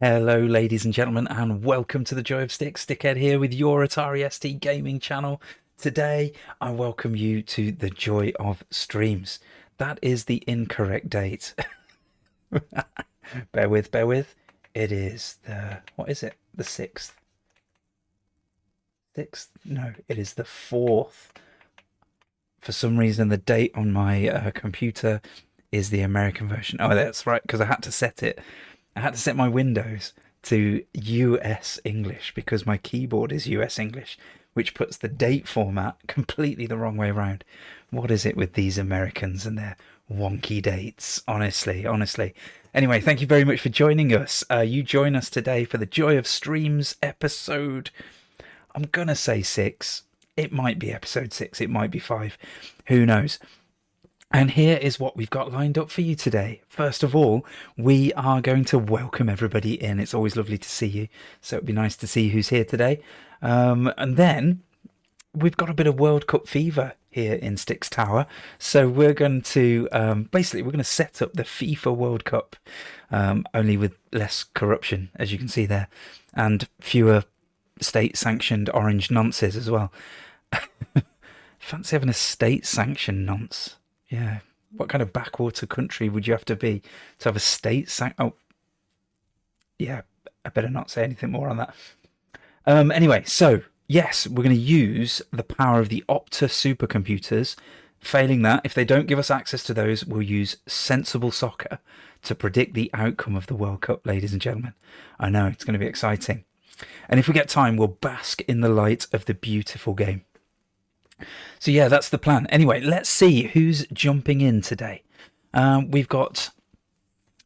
Hello, ladies and gentlemen, and welcome to the Joy of Stick. Stickhead here with your Atari ST gaming channel. Today, I welcome you to the Joy of Streams. That is the incorrect date. Bear with, bear with. It is what is it? The 6th? 6th? No, it is the 4th. For some reason, the date on my computer is the American version. Oh, that's right, because I had to set it. I had to set my Windows to US English because my keyboard is US English, which puts the date format completely the wrong way around. What is it with these Americans and their wonky dates? Honestly, honestly. Anyway, thank you very much for joining us. You join us today for the Joy of Streams episode. I'm going to say 6. It might be episode 6. It might be 5. Who knows? And here is what we've got lined up for you today. First of all, we are going to welcome everybody in. It's always lovely to see you. So it'd be nice to see who's here today. And then we've got a bit of World Cup fever here in Sticks Tower. So we're going to, basically, we're going to set up the FIFA World Cup, only with less corruption, as you can see there, and fewer state-sanctioned orange nonces as well. Fancy having a state-sanctioned nonce. Yeah. What kind of backwater country would you have to be to have a Oh, yeah. I better not say anything more on that. Anyway, so yes, we're going to use the power of the Opta supercomputers. Failing that, if they don't give us access to those, we'll use Sensible Soccer to predict the outcome of the World Cup, ladies and gentlemen. I know, it's going to be exciting. And if we get time, we'll bask in the light of the beautiful game. So yeah, that's the plan. Anyway, let's see who's jumping in today. We've got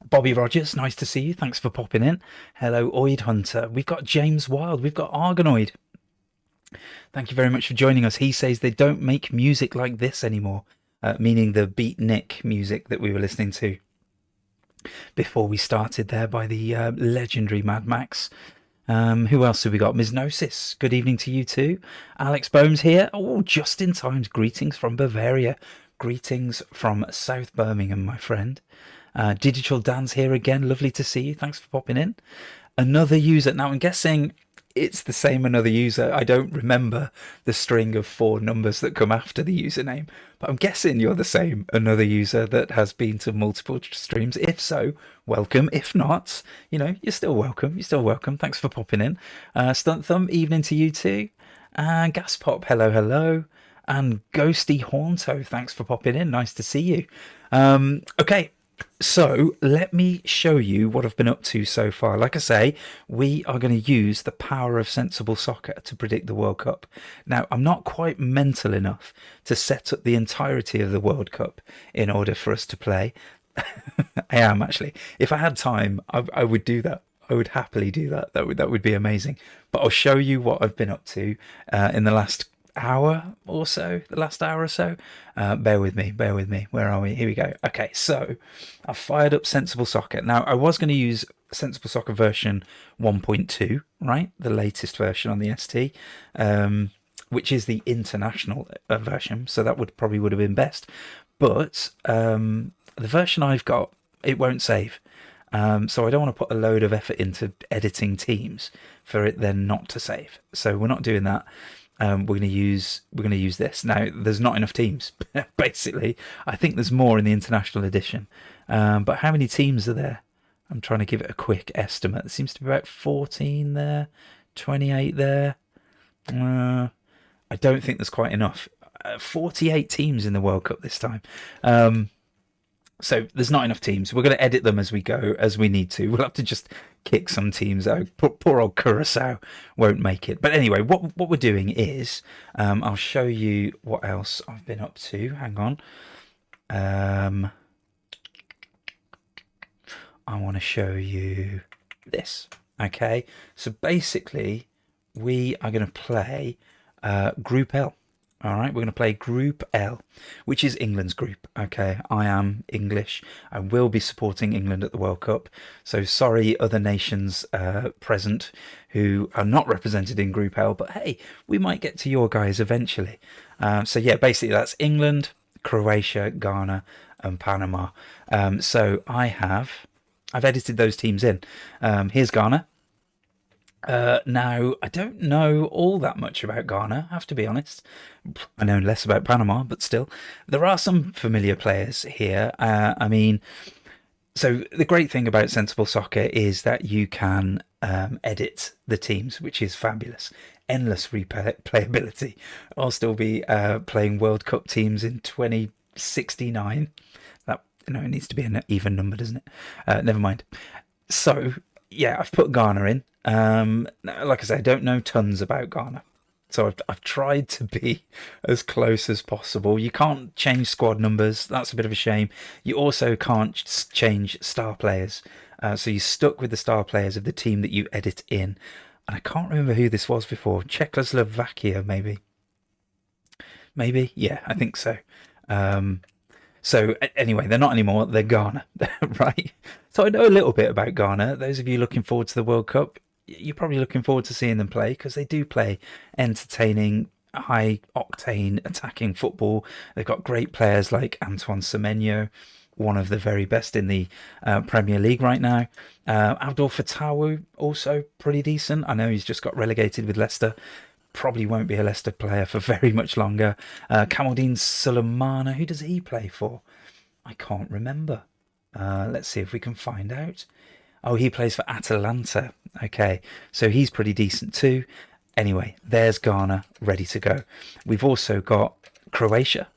Bobby Rogers. Nice to see you. Thanks for popping in. Hello, Oid Hunter. We've got James Wild. We've got Argonoid. Thank you very much for joining us. He says they don't make music like this anymore, meaning the beatnik music that we were listening to before we started there by the legendary Mad Max. Who else have we got? Ms. Gnosis, good evening to you too. Alex Bohm's here. Oh, just in time. Greetings from Bavaria. Greetings from South Birmingham, my friend. Digital Dan's here again. Lovely to see you. Thanks for popping in. Another user. Now, I'm guessing it's the same another user. I don't remember the string of 4 numbers that come after the username, but I'm guessing you're the same another user that has been to multiple streams. If so, welcome. If not, you know, you're still welcome. You're still welcome. Thanks for popping in. Stunt Thumb, evening to you too. And Gas Pop, hello, hello. And Ghosty Haunto, thanks for popping in. Nice to see you. Okay. So let me show you what I've been up to so far. Like I say, we are going to use the power of Sensible Soccer to predict the World Cup. Now, I'm not quite mental enough to set up the entirety of the World Cup in order for us to play. I am actually. If I had time, I would do that. I would happily do that. That would be amazing. But I'll show you what I've been up to in the last hour or so, bear with me, where are we? Here we go. Okay, so I've fired up Sensible Soccer. Now, I was going to use Sensible Soccer version 1.2, right, the latest version on the ST, which is the international version, so that would have been best, but the version I've got, it won't save. So I don't want to put a load of effort into editing teams for it then not to save, so we're not doing that. We're going to use this. Now, there's not enough teams, basically. I think there's more in the international edition. But how many teams are there? I'm trying to give it a quick estimate. There seems to be about 14 there, 28 there. I don't think there's quite enough. 48 teams in the World Cup this time. So there's not enough teams. We're going to edit them as we go, as we need to. We'll have to just kick some teams out. Poor old Curacao won't make it. But anyway, what we're doing is, I'll show you what else I've been up to. Hang on. I want to show you this. Okay. So basically, we are going to play Group L. All right, we're going to play Group L, which is England's group. Okay, I am English. I will be supporting England at the World Cup. So sorry, other nations present who are not represented in Group L, but hey, we might get to your guys eventually. So yeah, basically that's England, Croatia, Ghana, and Panama. So I have I've edited those teams in. Here's Ghana. Now, I don't know all that much about Ghana, I have to be honest. I know less about Panama, but still. There are some familiar players here. I mean, so the great thing about Sensible Soccer is that you can edit the teams, which is fabulous. Endless replayability. I'll still be playing World Cup teams in 2069. That, it needs to be an even number, doesn't it? Never mind. So, yeah, I've put Ghana in. Like I say, I don't know tons about Ghana. So I've tried to be as close as possible. You can't change squad numbers. That's a bit of a shame. You also can't change star players. So you're stuck with the star players of the team that you edit in. And I can't remember who this was before. Czechoslovakia, maybe. Maybe? Yeah, I think so. So anyway, they're not anymore. They're Ghana, right? So I know a little bit about Ghana. Those of you looking forward to the World Cup, you're probably looking forward to seeing them play because they do play entertaining, high-octane attacking football. They've got great players like Antoine Semenyo, one of the very best in the Premier League right now. Abdul Fatawu, also pretty decent. I know he's just got relegated with Leicester. Probably won't be a Leicester player for very much longer. Kamaldeen Sulemana, who does he play for? I can't remember. Let's see if we can find out. Oh, he plays for Atalanta. Okay, so he's pretty decent too. Anyway, there's Ghana ready to go. We've also got Croatia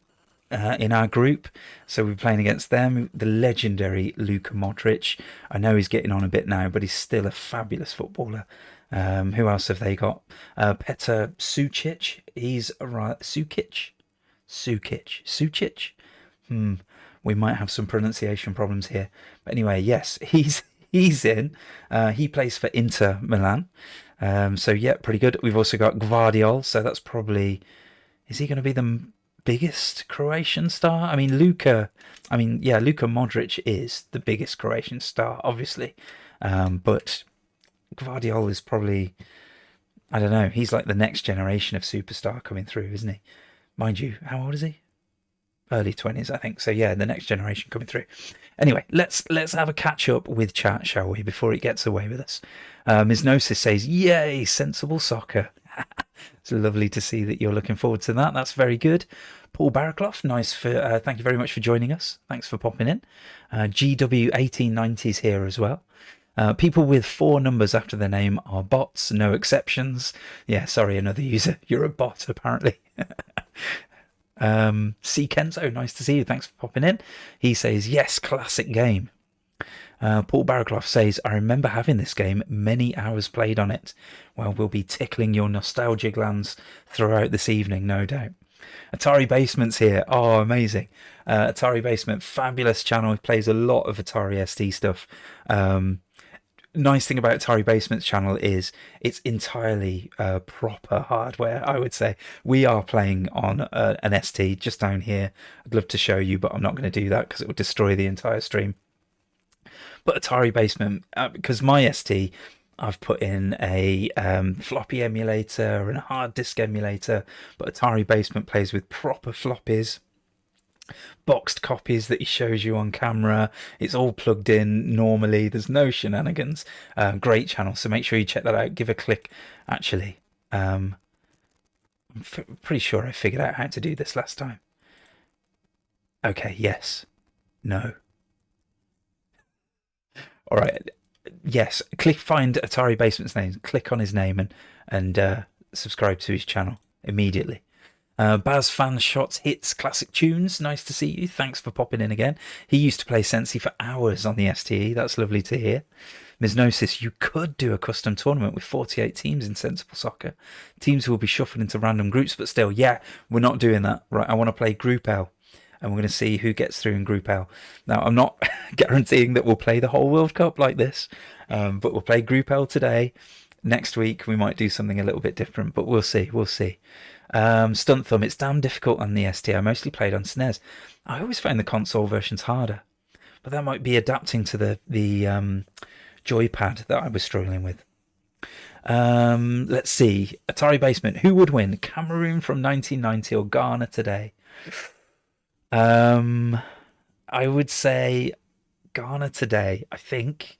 in our group, so we're playing against them. The legendary Luka Modric. I know he's getting on a bit now, but he's still a fabulous footballer. Who else have they got? Petr Sucic. He's right. Sucic. We might have some pronunciation problems here. But anyway, yes, he's in. He plays for Inter Milan. So yeah, pretty good. We've also got Gvardiol. So that's probably, is he going to be the biggest Croatian star? I mean, Luka Modric is the biggest Croatian star, obviously. But Gvardiol is probably, I don't know, he's like the next generation of superstar coming through, isn't he? Mind you, how old is he? Early 20s, I think. So yeah, the next generation coming through. Anyway, let's have a catch up with chat, shall we, before it gets away with us. Ms. Gnosis says, yay, Sensible Soccer. It's lovely to see that you're looking forward to that. That's very good. Paul Barraclough, nice for thank you very much for joining us. Thanks for popping in. GW1890s here as well. People with 4 numbers after their name are bots, no exceptions. Yeah, sorry, another user. You're a bot, apparently. C. Kenzo, nice to see you. Thanks for popping in. He says, yes, classic game. Paul Barraclough says, I remember having this game, many hours played on it. Well, we'll be tickling your nostalgia glands throughout this evening, no doubt. Atari Basement's here. Oh, amazing. Atari Basement, fabulous channel. He plays a lot of Atari ST stuff. Nice thing about Atari Basement's channel is it's entirely proper hardware, I would say. We are playing on an ST just down here. I'd love to show you, but I'm not going to do that because it would destroy the entire stream. But Atari Basement, because my ST, I've put in a floppy emulator and a hard disk emulator, but Atari Basement plays with proper floppies, boxed copies that he shows you on camera. It's all plugged in normally. There's no shenanigans. Great channel, so make sure you check that out. Give a click. Actually, I'm pretty sure I figured out how to do this last time. Okay, yes, no. All right, yes. Find Atari Basement's name. Click on his name and subscribe to his channel immediately. Baz Fan Shots Hits Classic Tunes, nice to see you. Thanks for popping in again. He used to play Sensi for hours on the STE. That's lovely to hear. Ms. Gnosis, you could do a custom tournament with 48 teams in Sensible Soccer. Teams will be shuffled into random groups, but still, yeah, we're not doing that. Right, I want to play Group L, and we're going to see who gets through in Group L. Now, I'm not guaranteeing that we'll play the whole World Cup like this, but we'll play Group L today. Next week, we might do something a little bit different, but we'll see. We'll see. Stunt Thumb, it's damn difficult on the ST. I mostly played on SNES. I always find the console versions harder, but that might be adapting to the joypad that I was struggling with. Let's see. Atari Basement, who would win? Cameroon from 1990 or Ghana today? I would say Ghana today, I think.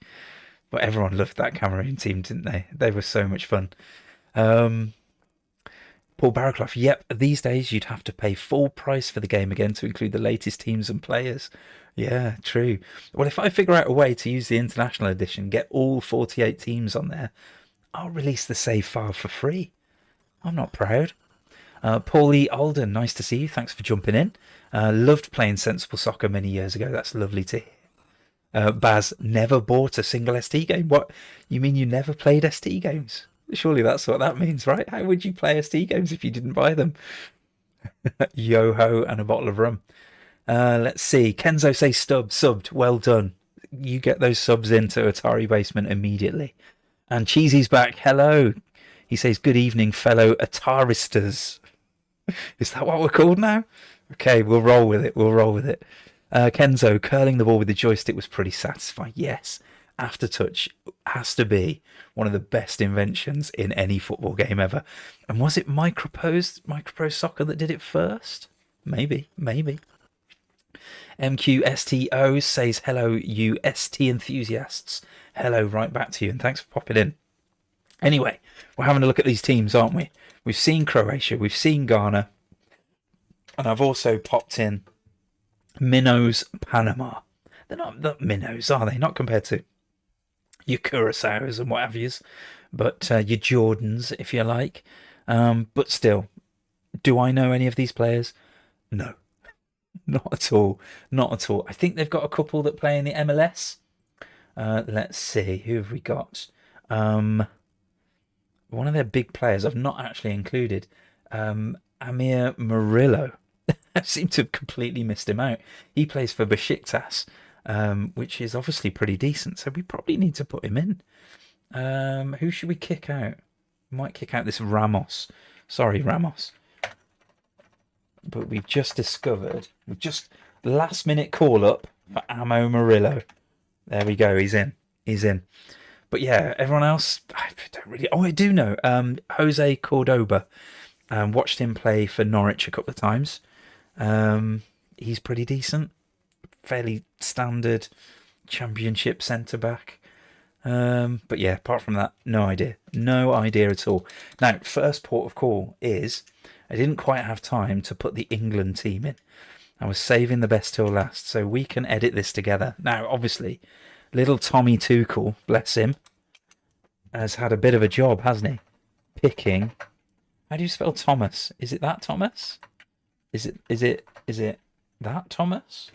But everyone loved that Cameroon team, didn't they? They were so much fun. Paul Barraclough, yep, these days you'd have to pay full price for the game again to include the latest teams and players. Yeah, true. Well, if I figure out a way to use the International Edition, get all 48 teams on there, I'll release the save file for free. I'm not proud. Paulie Alden, nice to see you. Thanks for jumping in. Loved playing Sensible Soccer many years ago. That's lovely to hear. Baz, never bought a single ST game. What? You mean you never played ST games? Surely that's what that means, right? How would you play ST games if you didn't buy them? Yo-ho and a bottle of rum. Let's see. Kenzo says subbed. Well done. You get those subs into Atari Basement immediately. And Cheesy's back. Hello. He says, good evening, fellow Ataristers. Is that what we're called now? Okay, we'll roll with it. Kenzo, curling the ball with the joystick was pretty satisfying. Yes, aftertouch has to be one of the best inventions in any football game ever. And was it Microprose Soccer that did it first? Maybe. MQSTO says, hello, you ST enthusiasts. Hello, right back to you, and thanks for popping in. Anyway, we're having a look at these teams, aren't we? We've seen Croatia, we've seen Ghana, and I've also popped in Minnows Panama. They're not minnows, are they? Not compared to your Curaçaos and what have yous, but your Jordans, if you like. But still, do I know any of these players? No, not at all. I think they've got a couple that play in the MLS. Let's see, who have we got? One of their big players I've not actually included, Amir Murillo. I seem to have completely missed him out. He plays for Besiktas, which is obviously pretty decent, so we probably need to put him in. Who should we kick out? We might kick out this Ramos. Sorry, Ramos. But we've just last minute call up for Amo Murillo. There we go, he's in. But yeah, everyone else, I don't really... Oh, I do know. Jose Cordoba. Watched him play for Norwich a couple of times. He's pretty decent. Fairly standard championship centre-back. But yeah, apart from that, no idea. No idea at all. Now, first port of call is... I didn't quite have time to put the England team in. I was saving the best till last, so we can edit this together. Now, obviously... Little Tommy Tuchel, bless him, has had a bit of a job, hasn't he? Picking. How do you spell Thomas? Is it that Thomas? Is it that Thomas?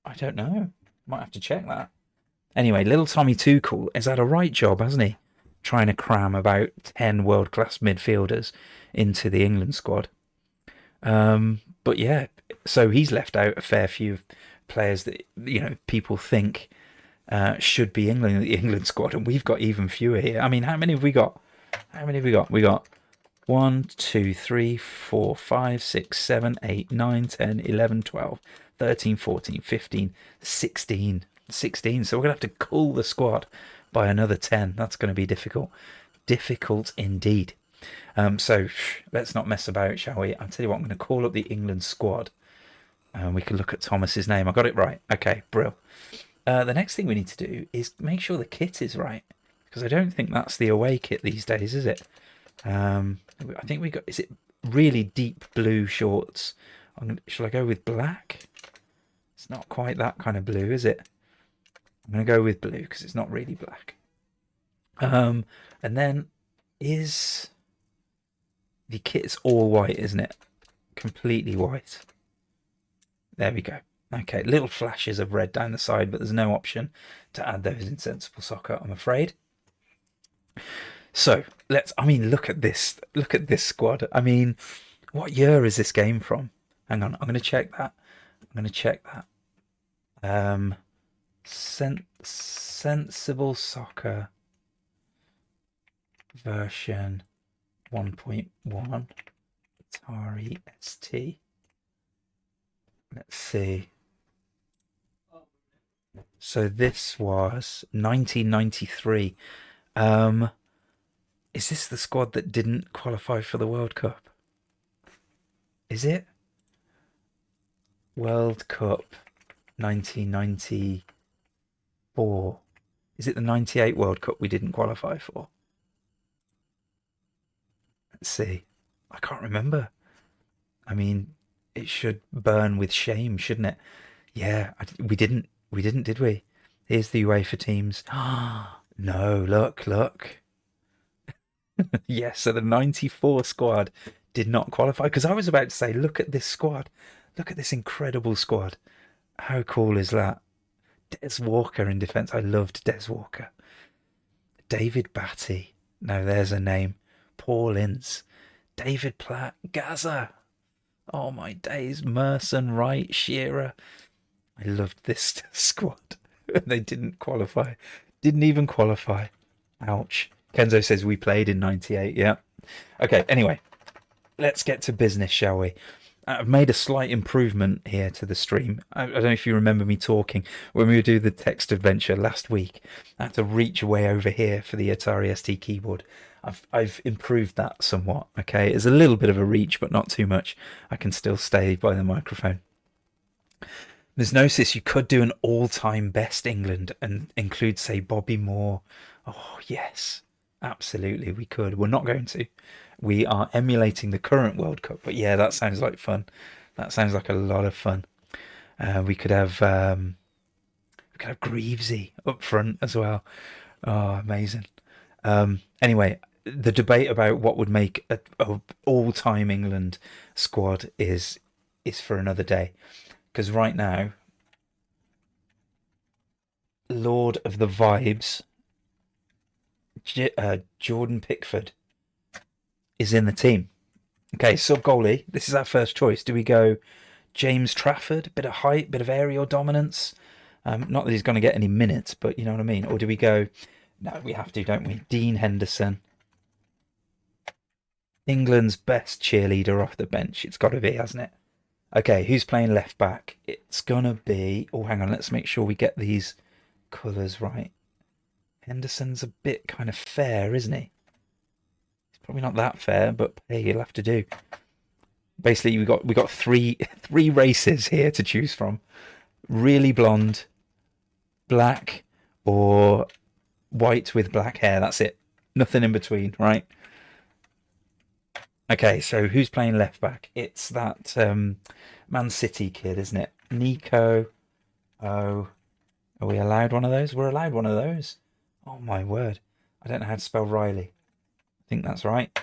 I don't know. Might have to check that. Anyway, little Tommy Tuchel has had a right job, hasn't he? Trying to cram about 10 world-class midfielders into the England squad. But yeah, so he's left out a fair few players that people think should be in the England squad, and we've got even fewer here. I mean, how many have we got? We got 1, 2, 3, 4, 5, 6, 7, 8, 9, 10, 11, 12, 13, 14, 15, 16. So we're gonna have to cull the squad by another 10. That's going to be difficult indeed. So let's not mess about, shall we? I'll tell you what, I'm going to call up the England squad. And we can look at Thomas's name. I got it right. Okay, brill. The next thing we need to do is make sure the kit is right, because I don't think that's the away kit these days, is it? I think we got... Is it really deep blue shorts? Shall I go with black? It's not quite that kind of blue, is it? I'm going to go with blue because it's not really black. And then is... The kit's all white, isn't it? Completely white. There we go. Okay, little flashes of red down the side, but there's no option to add those in Sensible Soccer, I'm afraid. So, look at this squad. I mean, what year is this game from? Hang on, I'm going to check that. Sensible Soccer version 1.1 Atari ST. Let's see. So this was 1993. Is this the squad that didn't qualify for the World Cup? Is it? World Cup 1994. Is it the 98 World Cup we didn't qualify for? Let's see. I can't remember. I mean, it should burn with shame, shouldn't it? Yeah, we didn't. We didn't, did we? Here's the UEFA teams. No, look. Yes, so the 94 squad did not qualify. Because I was about to say, look at this squad. Look at this incredible squad. How cool is that? Des Walker in defence. I loved Des Walker. David Batty. No, there's a name. Paul Ince. David Platt. Gaza. Oh my days. Merson, Wright, Shearer. I loved this squad. They didn't qualify. Didn't even qualify. Ouch. Kenzo says we played in 98. Yeah. Okay, anyway. Let's get to business, shall we? I've made a slight improvement here to the stream. I don't know if you remember me talking when we were doing the text adventure last week. I had to reach way over here for the Atari ST keyboard. I've improved that somewhat. Okay, it's a little bit of a reach, but not too much. I can still stay by the microphone. There's notice you could do an all-time best England and include, say, Bobby Moore. Oh yes, absolutely, we could. We're not going to. We are emulating the current World Cup, but yeah, that sounds like fun. That sounds like a lot of fun. We could have Greavesy up front as well. Oh, amazing. Anyway, the debate about what would make a all-time England squad is for another day, because right now, Lord of the Vibes, Jordan Pickford is in the team. Okay, sub goalie. This is our first choice. Do we go James Trafford? Bit of height, bit of aerial dominance. Not that he's going to get any minutes, but you know what I mean. Or do we go? No, we have to, don't we? Dean Henderson. England's best cheerleader off the bench. It's got to be, hasn't it? Okay, who's playing left back? It's going to be... Oh, hang on. Let's make sure we get these colours right. Henderson's a bit kind of fair, isn't he? Probably not that fair, but hey, you'll have to do. Basically, we got three races here to choose from: really blonde, black, or white with black hair. That's it. Nothing in between, right? Okay, so who's playing left back? It's that Man City kid, isn't it? Nico. Oh, are we allowed one of those? We're allowed one of those. Oh my word! I don't know how to spell Riley. I think that's right.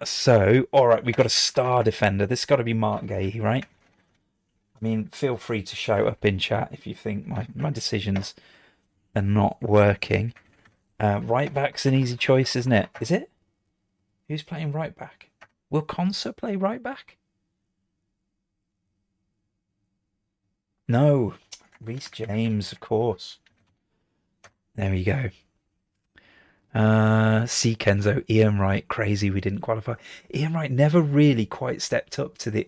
So, all right, we've got a star defender. This has got to be Mark Gahey, right? I mean, feel free to shout up in chat if you think my decisions are not working. Right back's an easy choice, isn't it? Is it? Who's playing right back? Will Conser play right back? No. Reece James, of course. There we go. See Kenzo, Ian Wright, crazy we didn't qualify. Ian Wright never really quite stepped up to the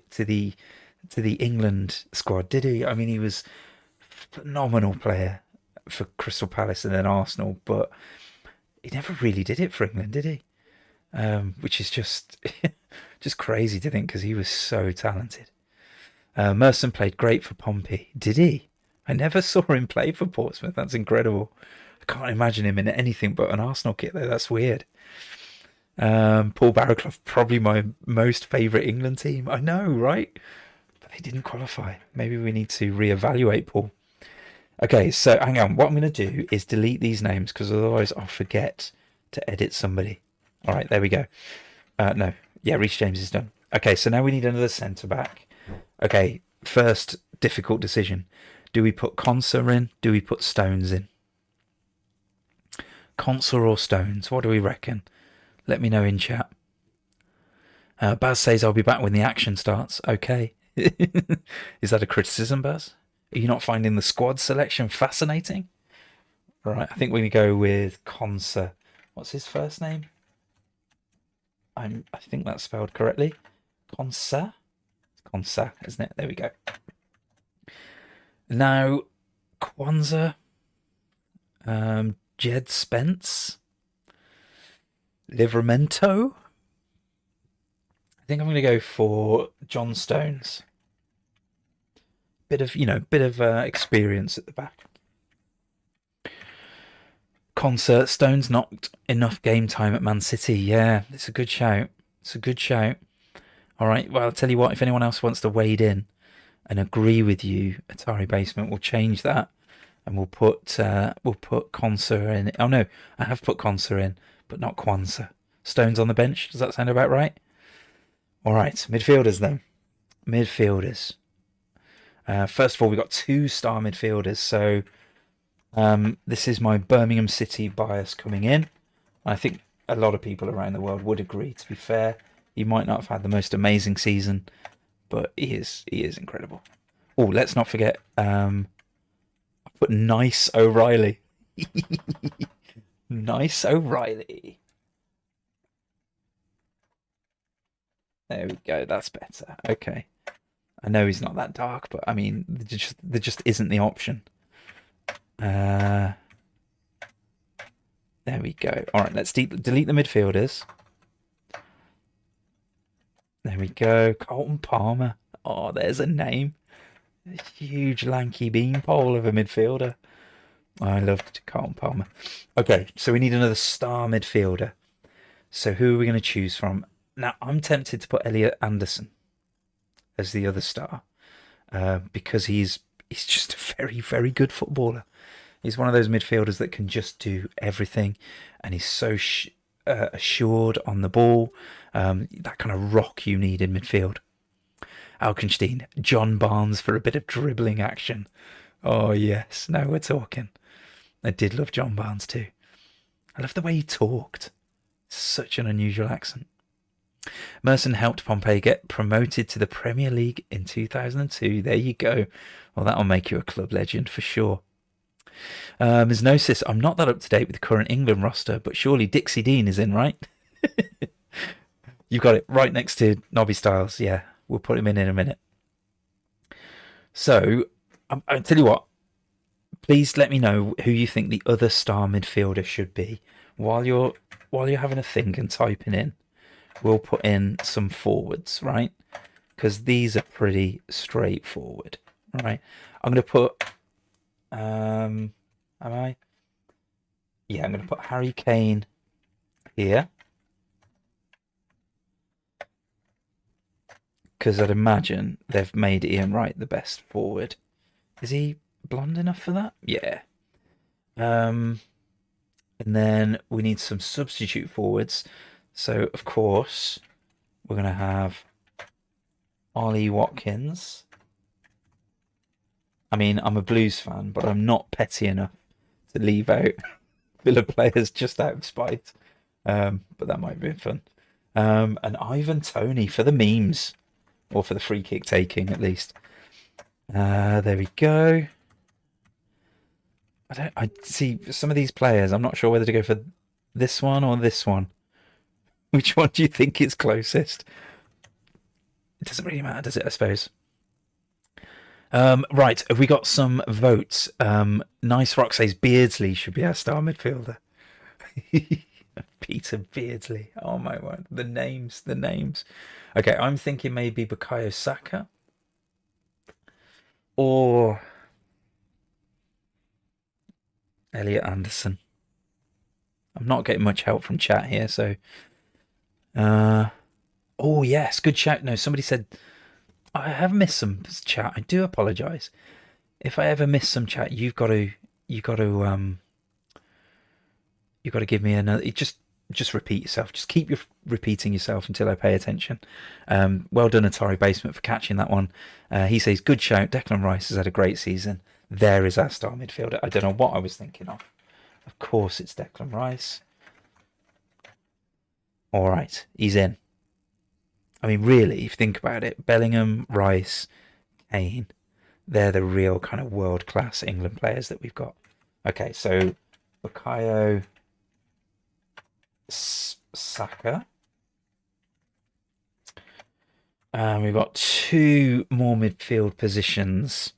England squad, did he? I mean, he was a phenomenal player for Crystal Palace and then Arsenal, but he never really did it for England, did he? Which is just crazy to think, because he was so talented. Merson played great for Pompey, did he? I never saw him play for Portsmouth. That's incredible. I can't imagine him in anything but an Arsenal kit, though. That's weird. Paul Barraclough, probably my most favourite England team. I know, right? But they didn't qualify. Maybe we need to reevaluate, Paul. Okay, so hang on. What I'm going to do is delete these names, because otherwise I'll forget to edit somebody. All right, there we go. No. Yeah, Reece James is done. Okay, so now we need another centre-back. Okay, first difficult decision. Do we put Conser in? Do we put Stones in? Conser or Stones? What do we reckon? Let me know in chat. Baz says I'll be back when the action starts. Okay. Is that a criticism, Baz? Are you not finding the squad selection fascinating? All right, I think we're going to go with Conser. What's his first name? I think that's spelled correctly. Conser? It's Conser, isn't it? There we go. Now, Kwanzaa. Jed Spence, Livramento. I think I'm going to go for John Stones. bit of experience at the back. Concert Stones not enough game time at Man City. Yeah, it's a good shout. It's a good shout. All right. Well, I'll tell you what. If anyone else wants to wade in and agree with you, Atari Basement, we'll change that, and we'll put Conser in. Oh no, I have put Conser in, but not Kwanzaa. Stones on the bench. Does that sound about right? All right. Midfielders then. Midfielders. First of all, we've got 2-star midfielders. So this is my Birmingham City bias coming in. I think a lot of people around the world would agree, to be fair. He might not have had the most amazing season, but he is incredible. Oh, let's not forget, I put Nice O'Reilly. Nice O'Reilly. There we go, that's better. Okay. I know he's not that dark, but I mean, there just isn't the option. There we go. All right, let's delete the midfielders. There we go. Colton Palmer. Oh, there's a name. A huge lanky beanpole of a midfielder. I loved Colton Palmer. Okay, so we need another star midfielder. So who are we going to choose from? Now, I'm tempted to put Elliot Anderson as the other star because he's just a very, very good footballer. He's one of those midfielders that can just do everything, and he's so assured on the ball. That kind of rock you need in midfield. Alkenstein, John Barnes for a bit of dribbling action. Oh yes, now we're talking. I did love John Barnes too. I love the way he talked. Such an unusual accent. Merson helped Pompey get promoted to the Premier League in 2002. There you go. Well, that'll make you a club legend for sure. Ms. Gnosis, I'm not that up to date with the current England roster, but surely Dixie Dean is in, right? You've got it right next to Nobby Styles. Yeah, we'll put him in a minute. So, I'll tell you what. Please let me know who you think the other star midfielder should be. While you're having a think and typing in, we'll put in some forwards, right? Because these are pretty straightforward. All right. I'm going to put... am I? Yeah, I'm going to put Harry Kane here. Because I'd imagine they've made Ian Wright the best forward. Is he blonde enough for that? Yeah. And then we need some substitute forwards. So, of course, we're going to have Ollie Watkins. I mean, I'm a Blues fan, but I'm not petty enough to leave out Villa players just out of spite. But that might be fun. And Ivan Toney for the memes. Or for the free kick taking, at least. There we go. I see some of these players. I'm not sure whether to go for this one or this one. Which one do you think is closest? It doesn't really matter, does it? I suppose. Right, have we got some votes? Nice Rock says Beardsley should be our star midfielder. Peter Beardsley. Oh my word. The names. Okay, I'm thinking maybe Bukayo Saka. Or Elliot Anderson. I'm not getting much help from chat here, so... oh, yes, good shout. No, somebody said... I have missed some chat. I do apologise. If I ever miss some chat, you've got to give me another... Just repeat yourself. Just keep repeating yourself until I pay attention. Well done, Atari Basement, for catching that one. He says, good shout. Declan Rice has had a great season. There is our star midfielder. I don't know what I was thinking of. Of course, it's Declan Rice. All right, he's in. I mean, really, if you think about it, Bellingham, Rice, Kane, they're the real kind of world-class England players that we've got. Okay, so Bukayo Saka. We've got 2 more midfield positions.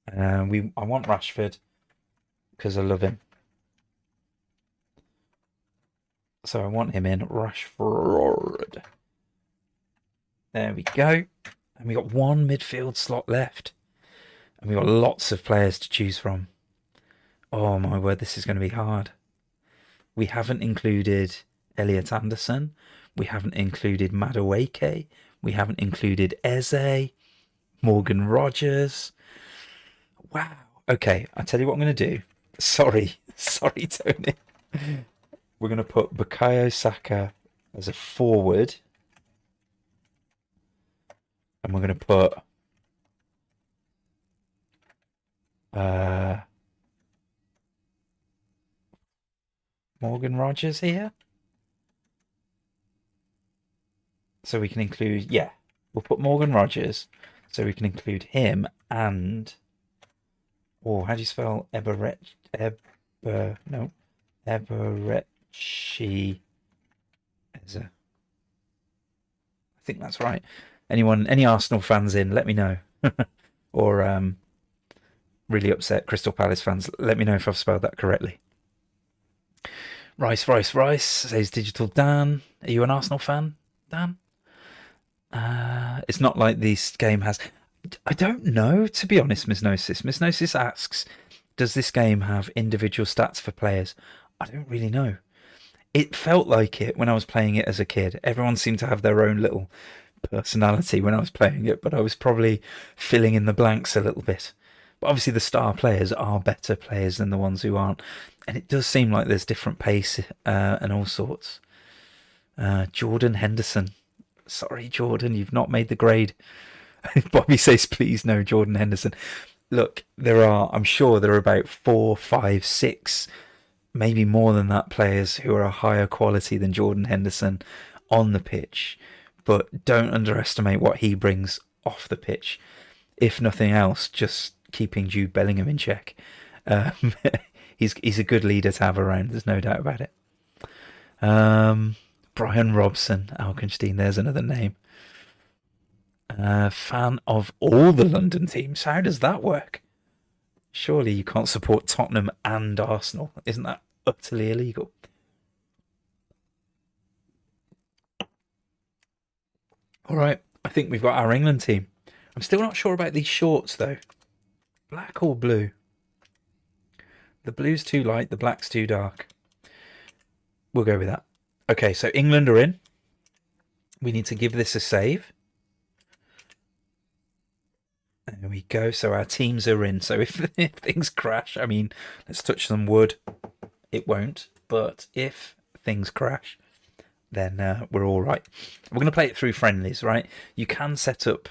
I want Rashford because I love him. So I want him in. Rashford. There we go. And we got one midfield slot left. And we got lots of players to choose from. Oh my word, this is going to be hard. We haven't included Elliot Anderson. We haven't included Madueke. We haven't included Eze, Morgan Rogers. Wow. Okay, I'll tell you what I'm going to do. Sorry, Tony. We're going to put Bukayo Saka as a forward. And we're going to put Morgan Rogers here. So we can include, yeah, we'll put Morgan Rogers so we can include him and, oh, how do you spell Eberechi? I think that's right. Any Arsenal fans in, let me know. Or really upset Crystal Palace fans, let me know if I've spelled that correctly. Rice says Digital Dan. Are you an Arsenal fan, Dan? It's not like this game has... I don't know, to be honest, Misnosis. Misnosis asks, does this game have individual stats for players? I don't really know. It felt like it when I was playing it as a kid. Everyone seemed to have their own little personality when I was playing it, but I was probably filling in the blanks a little bit. But obviously the star players are better players than the ones who aren't. And it does seem like there's different pace and all sorts. Jordan Henderson. Sorry, Jordan, you've not made the grade. Bobby says, please no, Jordan Henderson. Look, I'm sure there are about 4, 5, 6, maybe more than that players who are a higher quality than Jordan Henderson on the pitch. But don't underestimate what he brings off the pitch. If nothing else, just keeping Jude Bellingham in check. He's a good leader to have around, there's no doubt about it. Brian Robson, Alkenstein, there's another name. Fan of all the London teams. How does that work? Surely you can't support Tottenham and Arsenal. Isn't that utterly illegal? All right, I think we've got our England team. I'm still not sure about these shorts, though. Black or blue? The blue's too light, the black's too dark. We'll go with that. Okay, so England are in. We need to give this a save. There we go. So our teams are in. So if things crash, I mean, let's touch some wood. It won't. But if things crash, then we're all right. We're going to play it through friendlies, right? You can set up...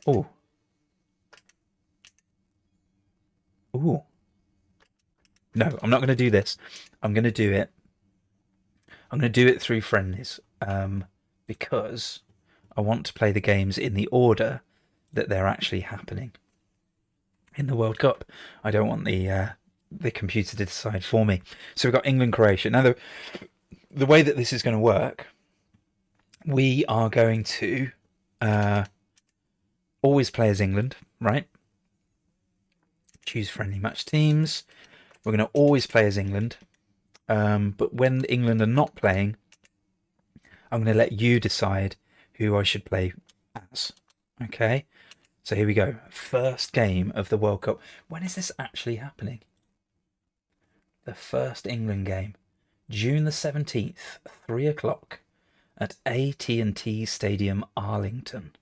Ooh. No, I'm not going to do this. I'm going to do it. I'm going to do it through friendlies because I want to play the games in the order that they're actually happening in the World Cup. I don't want the computer to decide for me. So we've got England, Croatia. Now, the way that this is going to work, we are going to always play as England, right? Choose friendly match teams. We're going to always play as England. But when England are not playing, I'm going to let you decide who I should play as. Okay? So here we go. First game of the World Cup. When is this actually happening? The first England game. June the 17th, 3 o'clock at AT&T Stadium, Arlington.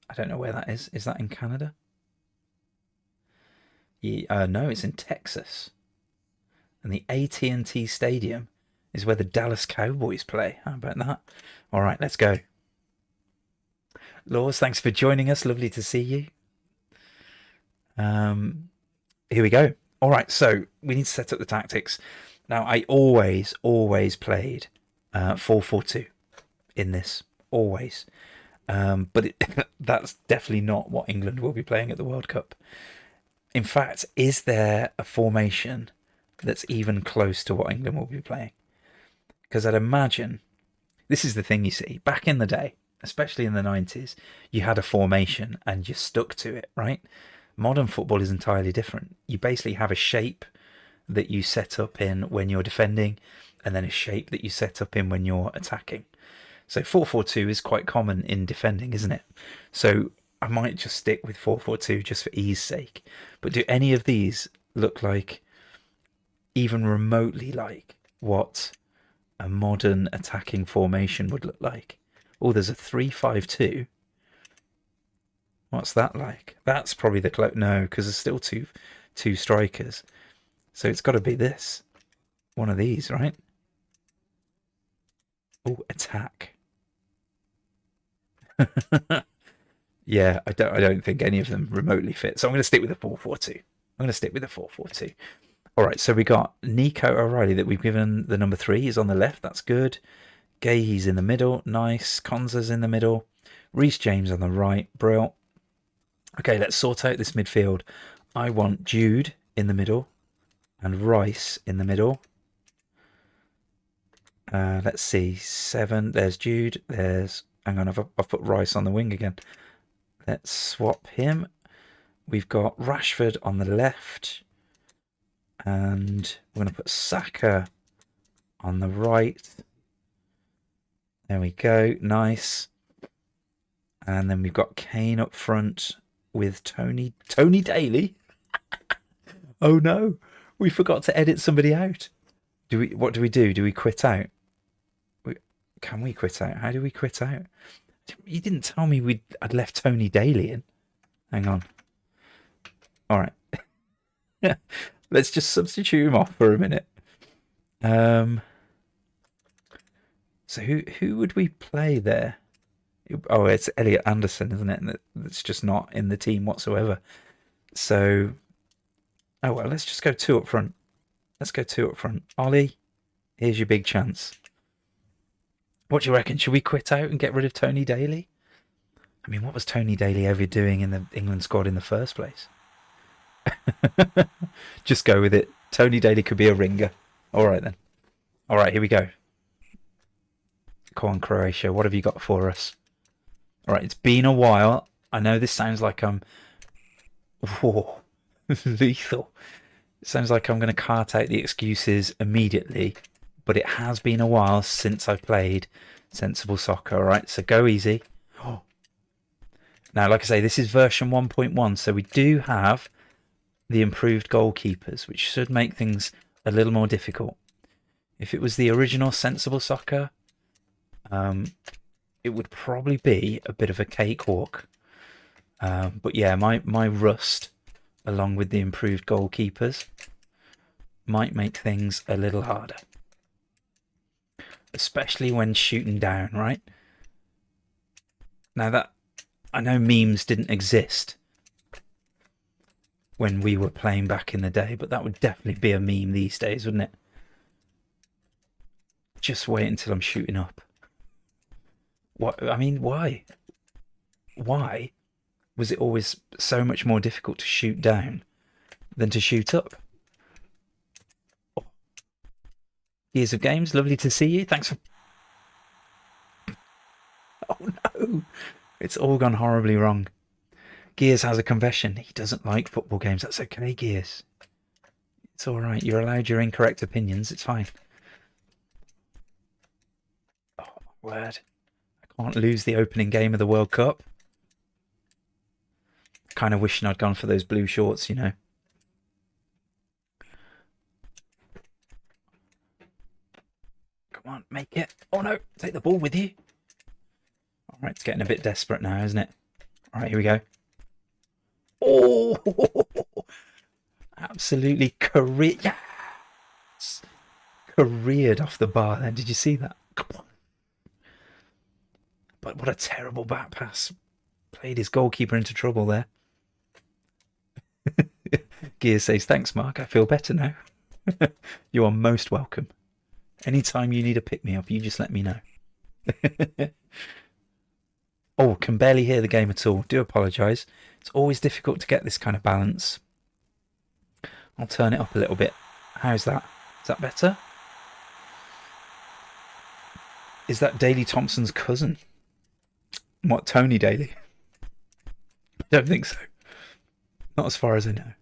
I don't know where that is. Is that in Canada? Yeah, no, it's in Texas. And the AT&T Stadium is where the Dallas Cowboys play. How about that? All right, let's go. Laws, thanks for joining us. Lovely to see you. Here we go. All right, so we need to set up the tactics. Now, I always played 4-4-2 in this. Always. But that's definitely not what England will be playing at the World Cup. In fact, is there a formation that's even close to what England will be playing? Because I'd imagine, this is the thing you see, back in the day, especially in the 90s, you had a formation and you stuck to it, right? Modern football is entirely different. You basically have a shape that you set up in when you're defending and then a shape that you set up in when you're attacking. So 4-4-2 is quite common in defending, isn't it? So I might just stick with 4-4-2 just for ease sake. But do any of these look like, even remotely like, what a modern attacking formation would look like? Oh, there's a 3-5-2. What's that like? That's probably the no, because there's still two strikers. So it's got to be this. One of these, right? Oh, attack. Yeah, I don't think any of them remotely fit. So I'm going to stick with the 4-4-2. I'm going to stick with the 4-4-2. All right, so we got Nico O'Reilly that we've given the number 3. He's on the left. That's good. Gay's in the middle. Nice. Konza's in the middle. Reece James on the right. Brill. Okay, let's sort out this midfield. I want Jude in the middle and Rice in the middle. Let's see. 7. There's Jude. There's... Hang on, I've put Rice on the wing again. Let's swap him. We've got Rashford on the left. And we're going to put Saka on the right. There we go. Nice. And then we've got Kane up front with Tony Daly. Oh no, we forgot to edit somebody out. What do we do? Do we quit out? Can we quit out? How do we quit out? You didn't tell me I'd left Tony Daly in. Hang on. All right. Let's just substitute him off for a minute. So who would we play there? Oh, it's Elliot Anderson, isn't it? That's just not in the team whatsoever. So, oh well, let's just go 2 up front. Let's go 2 up front. Ollie, here's your big chance. What do you reckon? Should we quit out and get rid of Tony Daly? I mean, what was Tony Daly ever doing in the England squad in the first place? Just go with it. Tony Daly could be a ringer. All right then. All right, here we go. Come on, Croatia. What have you got for us? All right, it's been a while. I know this sounds like I'm... Whoa, lethal. It sounds like I'm going to cart out the excuses immediately, but it has been a while since I played sensible soccer. All right, so go easy. Now, like I say, this is version 1.1, so we do have the improved goalkeepers, which should make things a little more difficult. If it was the original sensible soccer, it would probably be a bit of a cakewalk. But yeah, my rust, along with the improved goalkeepers, might make things a little harder. Especially when shooting down, right? Now that, I know memes didn't exist when we were playing back in the day, but that would definitely be a meme these days, wouldn't it? Just wait until I'm shooting up. What? I mean, why? Why was it always so much more difficult to shoot down than to shoot up? Years of Games, lovely to see you. Thanks for... Oh no! It's all gone horribly wrong. Gears has a confession. He doesn't like football games. That's okay, Gears. It's all right. You're allowed your incorrect opinions. It's fine. Oh, my word. I can't lose the opening game of the World Cup. Kind of wishing I'd gone for those blue shorts, you know. Come on, make it. Oh no, take the ball with you. All right, it's getting a bit desperate now, isn't it? All right, here we go. Oh, absolutely careered. Yes. Careered off the bar then. Did you see that? Come on. But what a terrible back pass. Played his goalkeeper into trouble there. Gear says, thanks, Mark. I feel better now. You are most welcome. Anytime you need a pick-me-up, you just let me know. Oh, can barely hear the game at all. Do apologise. It's always difficult to get this kind of balance. I'll turn it up a little bit. How's that? Is that better? Is that Daley Thompson's cousin? What, Tony Daly? I don't think so. Not as far as I know.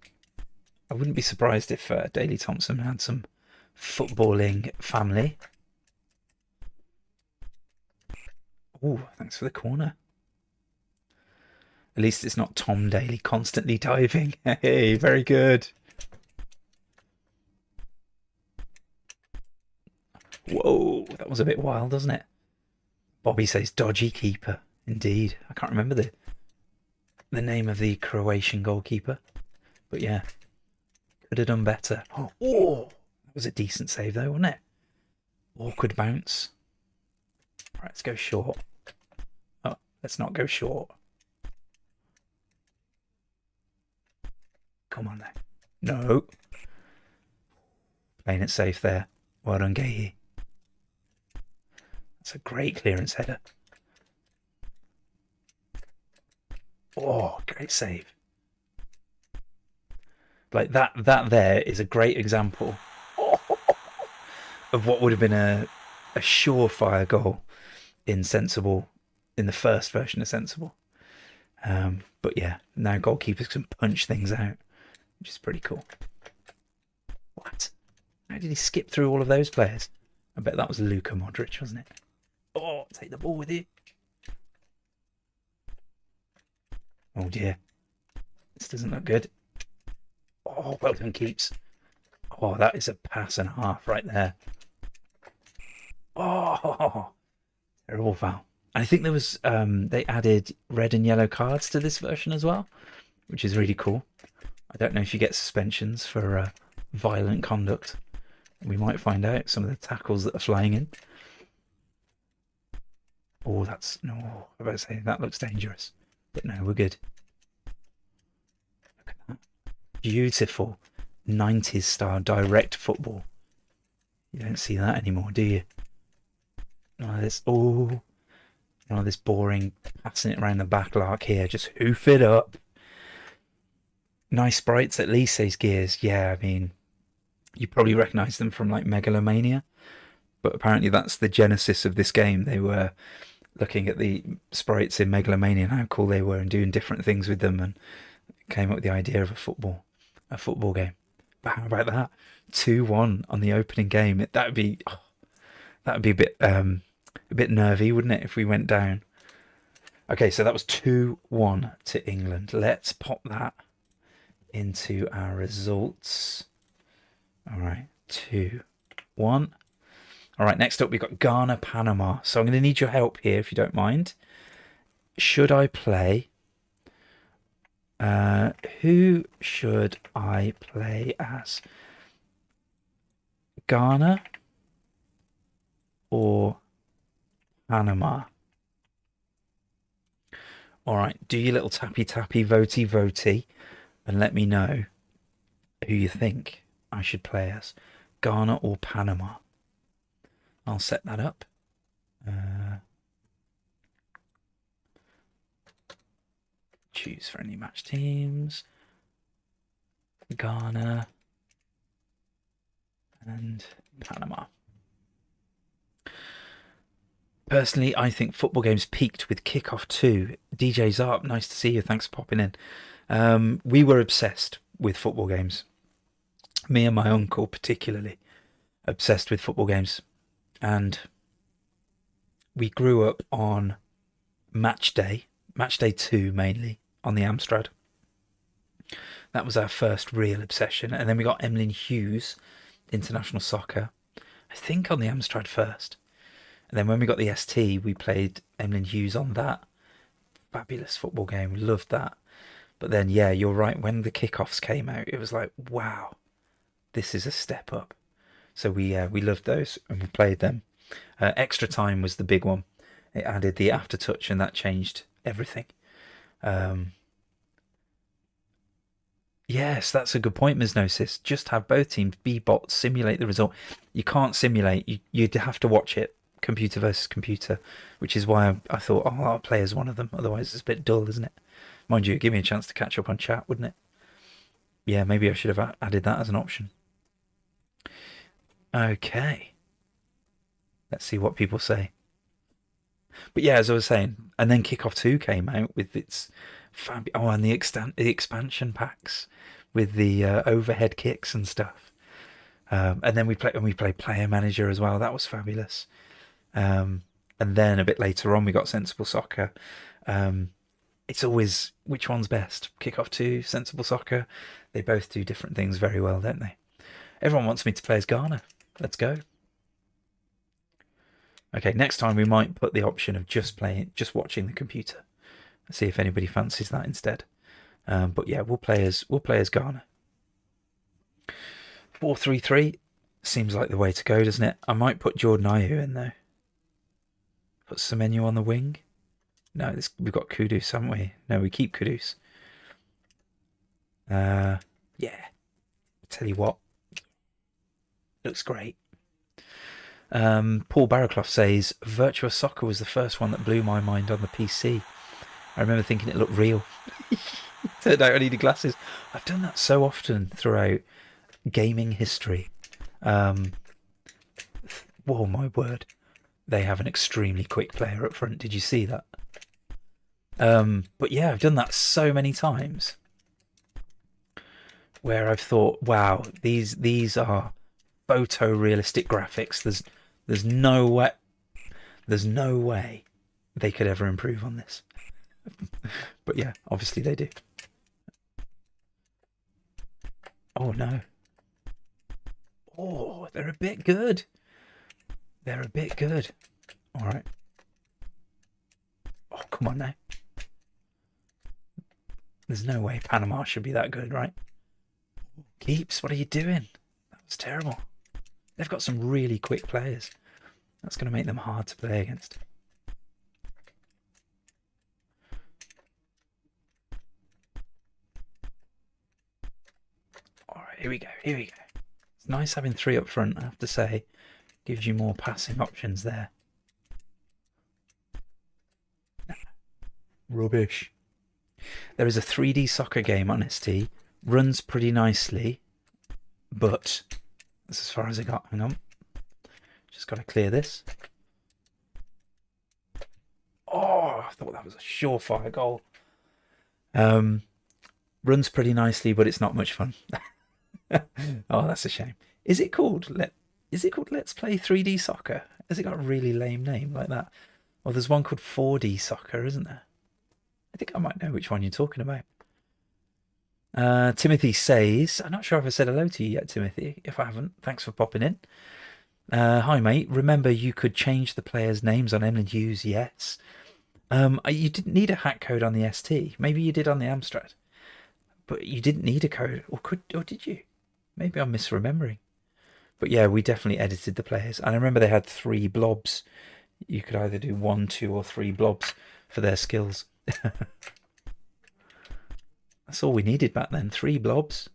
I wouldn't be surprised if Daley Thompson had some footballing family. Oh, thanks for the corner. At least it's not Tom Daly constantly diving. Hey, very good. Whoa, that was a bit wild, wasn't it? Bobby says dodgy keeper. Indeed. I can't remember the name of the Croatian goalkeeper. But yeah, could have done better. Oh, that was a decent save though, wasn't it? Awkward bounce. Right, let's go short. Oh, let's not go short. Come on then. No. Playing it safe there. Well done, Gahey. That's a great clearance header. Oh, great save. Like that there is a great example of what would have been a surefire goal in Sensible, in the first version of Sensible. But yeah, now goalkeepers can punch things out, which is pretty cool. What? How did he skip through all of those players? I bet that was Luka Modric, wasn't it? Oh, take the ball with you. Oh dear. This doesn't look good. Oh, well done, Keeps. Oh, that is a pass and a half right there. Oh, terrible foul. I think there was they added red and yellow cards to this version as well, which is really cool. I don't know if you get suspensions for violent conduct. We might find out some of the tackles that are flying in. Oh, that's no. I was about to say that looks dangerous, but no, we're good. Look at that, beautiful 90s style direct football. You don't see that anymore, do you? This this boring passing it around the back lark here. Just hoof it up. Nice sprites at least, says Gears. Yeah, I mean, you probably recognise them from like Megalomania, but apparently that's the genesis of this game. They were looking at the sprites in Megalomania and how cool they were and doing different things with them, and came up with the idea of a football game. But how about that? 2-1 on the opening game. That'd be a bit nervy, wouldn't it, if we went down? Okay, so that was 2-1 to England. Let's pop that into our results. All right, 2-1. All right, next up we've got Ghana, Panama. So I'm going to need your help here, if you don't mind. Should I play? Who should I play as? Ghana or Panama? All right, do your little tappy votey, and let me know who you think I should play as, Ghana or Panama. I'll set that up. Choose friendly match teams. Ghana and Panama. Personally, I think football games peaked with Kickoff 2. DJ Zarp, nice to see you. Thanks for popping in. We were obsessed with football games. Me and my uncle particularly obsessed with football games. And we grew up on Match Day 2 mainly, on the Amstrad. That was our first real obsession. And then we got Emlyn Hughes International Soccer, I think on the Amstrad first. And then when we got the ST, we played Emlyn Hughes on that. Fabulous football game. We loved that. But then, yeah, you're right. When the kickoffs came out, it was like, wow, this is a step up. So we loved those and we played them. Extra Time was the big one. It added the aftertouch and that changed everything. Yes, that's a good point, Misnosis. Just have both teams be bots, simulate the result. You can't simulate. You'd have to watch it, computer versus computer, which is why I thought, oh, I'll play as one of them. Otherwise, it's a bit dull, isn't it? Mind you, give me a chance to catch up on chat, wouldn't it? Yeah, maybe I should have added that as an option. Okay. Let's see what people say. But yeah, as I was saying, and then Kickoff 2 came out with its and the expansion packs with the overhead kicks and stuff. And then we played Player Manager as well. That was fabulous. and then a bit later on we got Sensible Soccer. It's always which one's best? Kickoff 2, Sensible Soccer. They both do different things very well, don't they? Everyone wants me to play as Ghana. Let's go. Okay, next time we might put the option of just watching the computer. See if anybody fancies that instead. But yeah, we'll play as Ghana. 4-3-3 seems like the way to go, doesn't it? I might put Jordan Ayew in though. Put Semenyo on the wing. No, we've got Kudus, haven't we? No, we keep Kudus. Yeah. I'll tell you what. Looks great. Paul Barraclough says, Virtua Soccer was the first one that blew my mind on the PC. I remember thinking it looked real. Turned out I needed glasses. I've done that so often throughout gaming history. Whoa, my word. They have an extremely quick player up front. Did you see that? But yeah, I've done that so many times where I've thought, wow, these are photorealistic graphics. There's no way they could ever improve on this. But yeah, obviously they do. Oh no. Oh, they're a bit good. They're a bit good. All right. Oh, come on now. There's no way Panama should be that good, right? Keeps, what are you doing? That was terrible. They've got some really quick players. That's going to make them hard to play against. All right, here we go. Here we go. It's nice having 3 up front, I have to say. Gives you more passing options there. Rubbish. There is a 3D soccer game on ST. Runs pretty nicely, but that's as far as I got. Hang on. Just got to clear this. Oh, I thought that was a surefire goal. Runs pretty nicely, but it's not much fun. Oh, that's a shame. Is it called Let's Play 3D Soccer? Has it got a really lame name like that? Well, there's one called 4D Soccer, isn't there? I think I might know which one you're talking about. Timothy says, I'm not sure if I said hello to you yet, Timothy. If I haven't, thanks for popping in. Hi, mate. Remember you could change the players' names on MNUs? Yes. You didn't need a hack code on the ST. Maybe you did on the Amstrad. But you didn't need a code. Or did you? Maybe I'm misremembering. But yeah, we definitely edited the players. And I remember they had 3 blobs. You could either do 1, 2, or 3 blobs for their skills. That's all we needed back then. 3 blobs.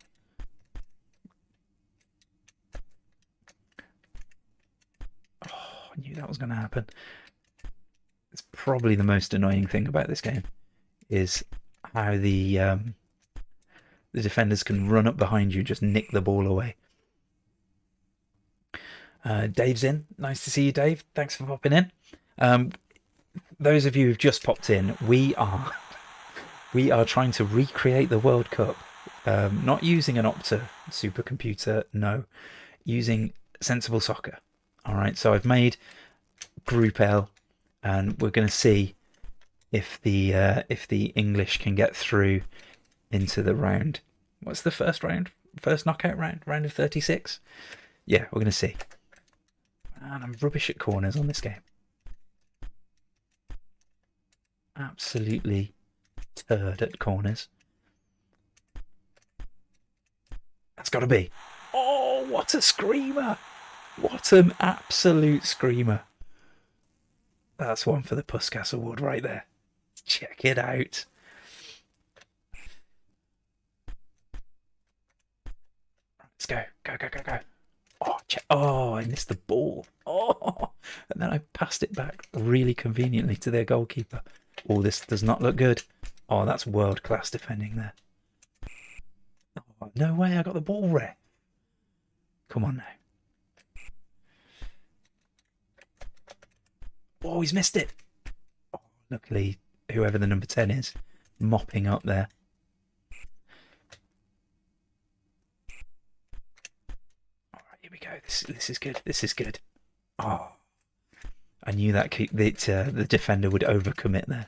Oh, I knew that was going to happen. It's probably the most annoying thing about this game is how the defenders can run up behind you, just nick the ball away. Dave's in. Nice to see you, Dave. Thanks for popping in. Those of you who've just popped in, we are trying to recreate the World Cup, not using an Opta supercomputer, no, using Sensible Soccer. All right, so I've made Group L, and we're going to see if the English can get through into the round. What's the first round? First knockout round? Round of 36? Yeah, we're going to see. And I'm rubbish at corners on this game. Absolutely turd at corners. That's got to be. Oh, what a screamer! What an absolute screamer. That's one for the Puskas Award right there. Check it out. Let's go. Go, go, go, go. Oh, oh, I missed the ball. Oh, and then I passed it back really conveniently to their goalkeeper. Oh, this does not look good. Oh, that's world-class defending there. Oh, no way, I got the ball rare. Come on now. Oh, he's missed it. Oh, luckily, whoever the number 10 is, mopping up there. All right, here we go. This is good. This is good. Oh, I knew that the defender would overcommit there.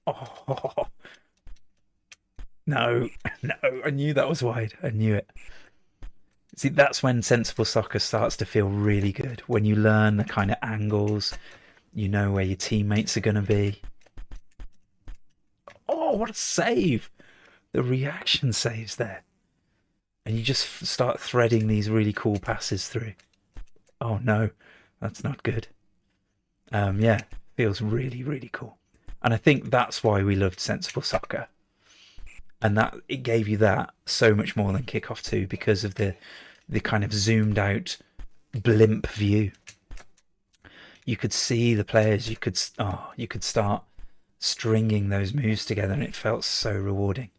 Oh, no, no, I knew that was wide. I knew it. See, that's when sensible soccer starts to feel really good. When you learn the kind of angles, you know where your teammates are going to be. Oh, what a save! The reaction saves there. And you just start threading these really cool passes through. Oh no, that's not good. Yeah, feels really, really cool. And I think that's why we loved sensible soccer. And that it gave you that so much more than Kickoff 2 because of the kind of zoomed out blimp view. You could see the players, you could start stringing those moves together, and it felt so rewarding.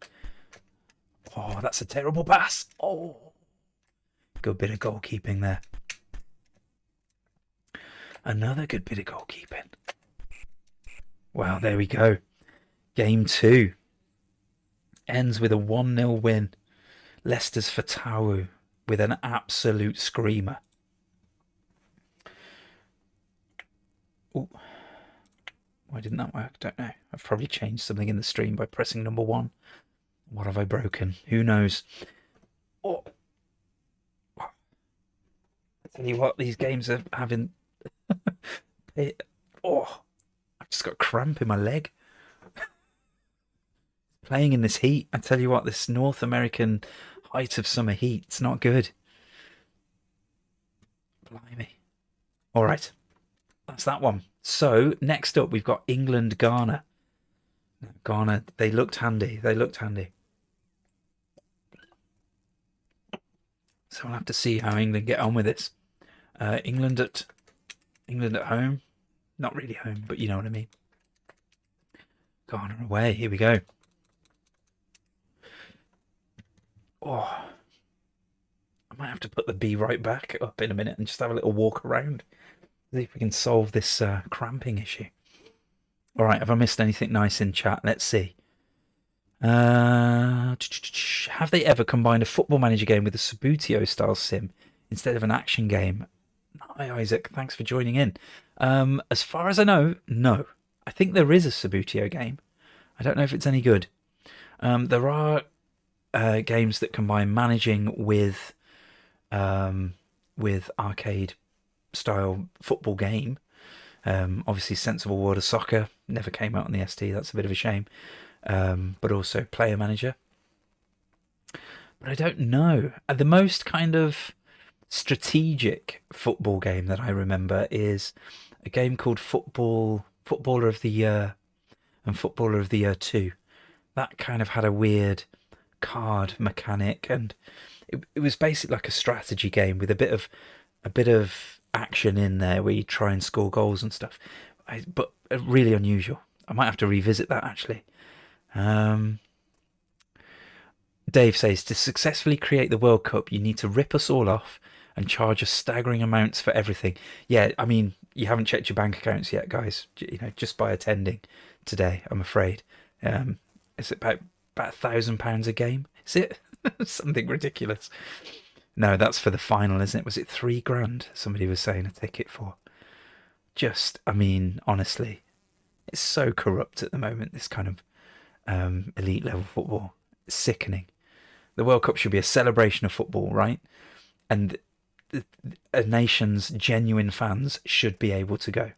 Oh, that's a terrible pass. Oh, good bit of goalkeeping there. Another good bit of goalkeeping. Well, there we go. Game 2 ends with a 1-0 win. Leicester's Fatawu with an absolute screamer. Ooh. Why didn't that work? Don't know. I've probably changed something in the stream by pressing number 1. What have I broken? Who knows? Oh. I tell you what, these games are having... Oh, I've just got cramp in my leg. Playing in this heat, I tell you what, this North American height of summer heat, it's not good. Blimey. All right, that's that one. So next up, we've got England-Ghana. Ghana, they looked handy. They looked handy. So we'll have to see how England get on with this. England at home. Not really home, but you know what I mean. Ghana away. Here we go. Oh, I might have to put the B right back up in a minute and just have a little walk around. See if we can solve this cramping issue. All right, have I missed anything nice in chat? Let's see. Have they ever combined a Football Manager game with a Subbuteo style sim instead of an action game? Hi, Isaac. Thanks for joining in. As far as I know, no. I think there is a Subbuteo game. I don't know if it's any good. There are games that combine managing with arcade style football game. Obviously, Sensible World of Soccer never came out on the ST. That's a bit of a shame. But also Player Manager. But I don't know. The most kind of strategic football game that I remember is a game called Footballer of the Year and Footballer of the Year 2. That kind of had a weird card mechanic, and it was basically like a strategy game with a bit of action in there where you try and score goals and stuff. But really unusual. I might have to revisit that actually. Dave says, to successfully create the World Cup, you need to rip us all off and charge us staggering amounts for everything. Yeah, I mean, you haven't checked your bank accounts yet, guys. You know, just by attending today, I'm afraid. Is it about £1,000 a game? Is it? Something ridiculous. No, that's for the final, isn't it? Was it £3,000? Somebody was saying a ticket for. Just, I mean, honestly, it's so corrupt at the moment, this kind of elite level football. It's sickening. The World Cup should be a celebration of football, right? And a nation's genuine fans should be able to go.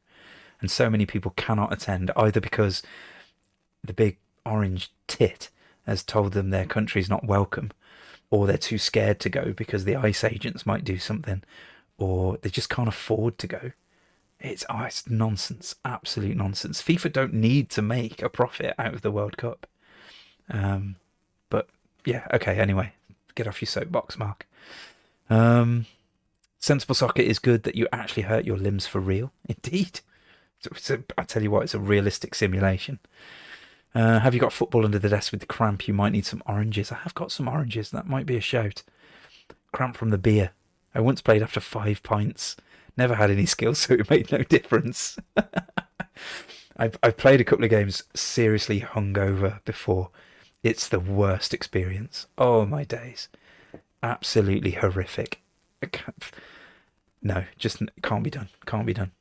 And so many people cannot attend, either because the big orange tit has told them their country's not welcome, or they're too scared to go because the ICE agents might do something, or they just can't afford to go. It's nonsense, absolute nonsense. FIFA don't need to make a profit out of the World Cup. But yeah, okay, anyway, get off your soapbox, Mark. Sensible Soccer is good that you actually hurt your limbs for real. Indeed. I tell you what, it's a realistic simulation. Have you got football under the desk with the cramp? You might need some oranges. I have got some oranges. That might be a shout. Cramp from the beer. I once played after 5 pints. Never had any skills, so it made no difference. I've played a couple of games seriously hungover before. It's the worst experience. Oh, my days. Absolutely horrific. No, just can't be done. Can't be done.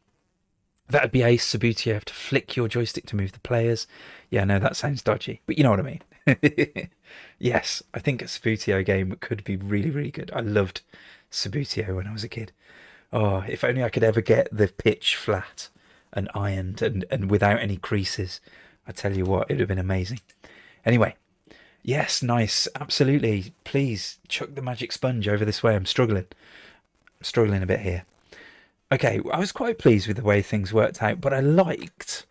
That'd be Ace Subbuteo. You have to flick your joystick to move the players. Yeah, no, that sounds dodgy, but you know what I mean. Yes, I think a Subbuteo game could be really, really good. I loved Subbuteo when I was a kid. Oh, if only I could ever get the pitch flat and ironed and without any creases. I tell you what, it would have been amazing. Anyway, yes, nice, absolutely. Please chuck the magic sponge over this way. I'm struggling. I'm struggling a bit here. Okay, I was quite pleased with the way things worked out, but I liked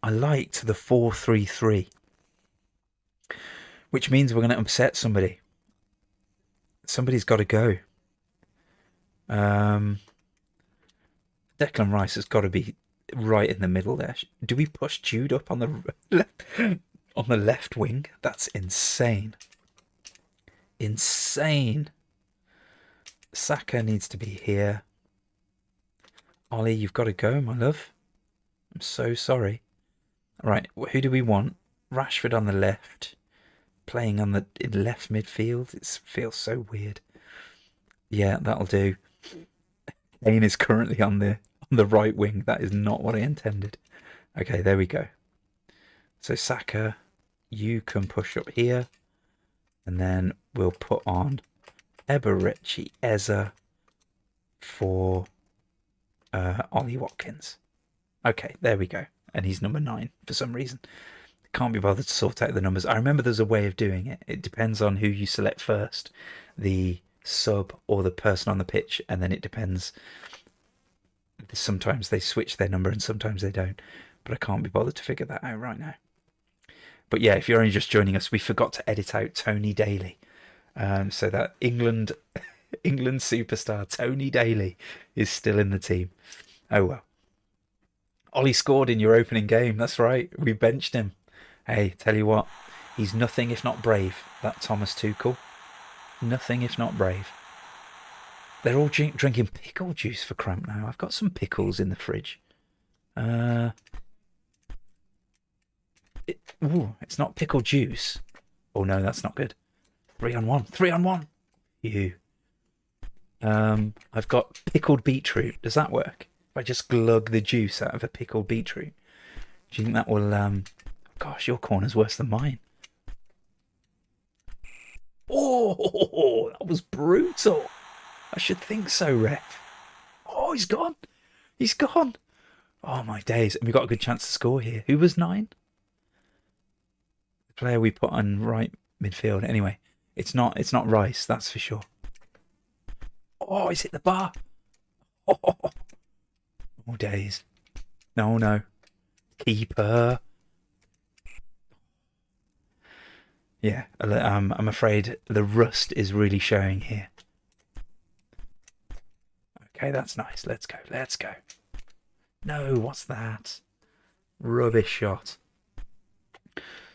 the 4-3-3, which means we're going to upset somebody. Somebody's got to go. Declan Rice has got to be right in the middle there. Do we push Jude up on the left wing? That's insane. Insane. Saka needs to be here. Ollie, you've got to go, my love. I'm so sorry. Right, who do we want? Rashford on the left, playing in left midfield. It feels so weird. Yeah, that'll do. Kane is currently on the right wing. That is not what I intended. Okay, there we go. So Saka, you can push up here, and then we'll put on Eberechi Eza for Ollie Watkins. Okay, there we go. And he's number 9 for some reason. Can't be bothered to sort out the numbers. I remember there's a way of doing it. It depends on who you select first, the sub or the person on the pitch, and then it depends. Sometimes they switch their number and sometimes they don't. But I can't be bothered to figure that out right now. But yeah, if you're only just joining us, we forgot to edit out Tony Daly. So that England superstar Tony Daly is still in the team. Oh well. Ollie scored in your opening game. That's right. We benched him. Hey, tell you what, he's nothing if not brave. That Thomas Tuchel. Nothing if not brave. They're all drinking pickle juice for cramp now. I've got some pickles in the fridge. It's not pickle juice. Oh no, that's not good. 3-on-1. 3-on-1. You. I've got pickled beetroot. Does that work? If I just glug the juice out of a pickled beetroot, do you think that will? Gosh, your corner's worse than mine. Oh, that was brutal. I should think so, ref. Oh, he's gone. He's gone. Oh my days! And we got a good chance to score here. Who was 9? The player we put on right midfield. Anyway, it's not Rice. That's for sure. Oh, he's hit the bar. Oh days. No. Keeper. Yeah, I'm afraid the rust is really showing here. Okay, that's nice. Let's go. No, what's that? Rubbish shot.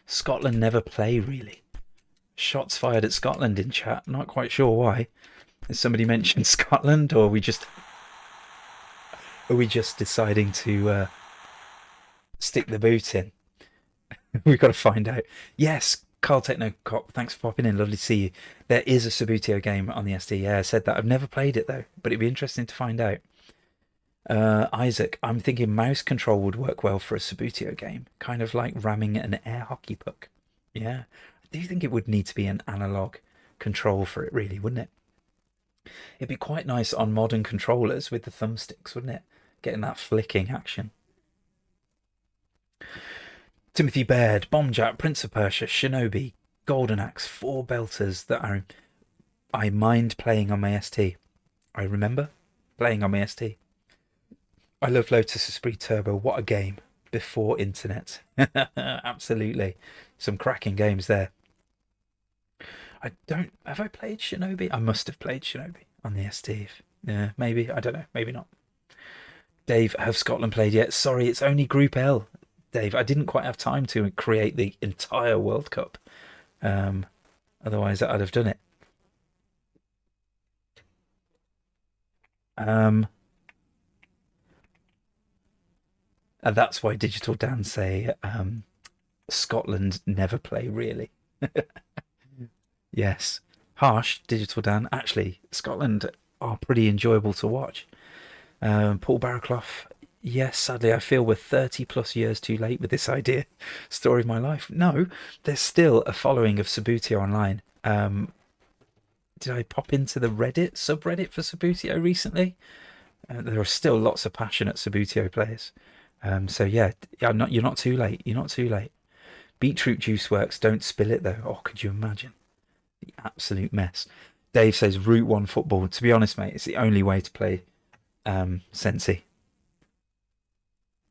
Scotland never play, really. Shots fired at Scotland in chat. Not quite sure why. Has somebody mentioned Scotland, or are we just deciding to stick the boot in? We've got to find out. Yes, Carl Technocop, thanks for popping in. Lovely to see you. There is a Subbuteo game on the SD. Yeah, I said that. I've never played it though, but it'd be interesting to find out. Isaac, I'm thinking mouse control would work well for a Subbuteo game, kind of like ramming an air hockey puck. Yeah, I do think it would need to be an analog control for it, really, wouldn't it? It'd be quite nice on modern controllers with the thumbsticks, wouldn't it? Getting that flicking action. Timothy Baird, Bombjack, Prince of Persia, Shinobi, Golden Axe, 4 belters that I mind playing on my ST. I remember playing on my ST. I love Lotus Esprit Turbo. What a game before internet. Absolutely. Some cracking games there. Have I played Shinobi? I must have played Shinobi on the ST. Yeah, maybe. I don't know. Maybe not. Dave, have Scotland played yet? Sorry, it's only Group L. Dave, I didn't quite have time to create the entire World Cup. Otherwise, I'd have done it. And that's why Digital Dan say Scotland never play, really. Yes. Harsh, Digital Dan. Actually, Scotland are pretty enjoyable to watch. Paul Barraclough, yes, sadly, I feel we're 30 plus years too late with this idea. Story of my life. No, there's still a following of Subbuteo online. Did I pop into the Reddit subreddit for Subbuteo recently? There are still lots of passionate Subbuteo players. So yeah, you're not too late. You're not too late. Beetroot juice works. Don't spill it though. Oh, could you imagine the absolute mess? Dave says Route 1 football. To be honest, mate, it's the only way to play Sensi.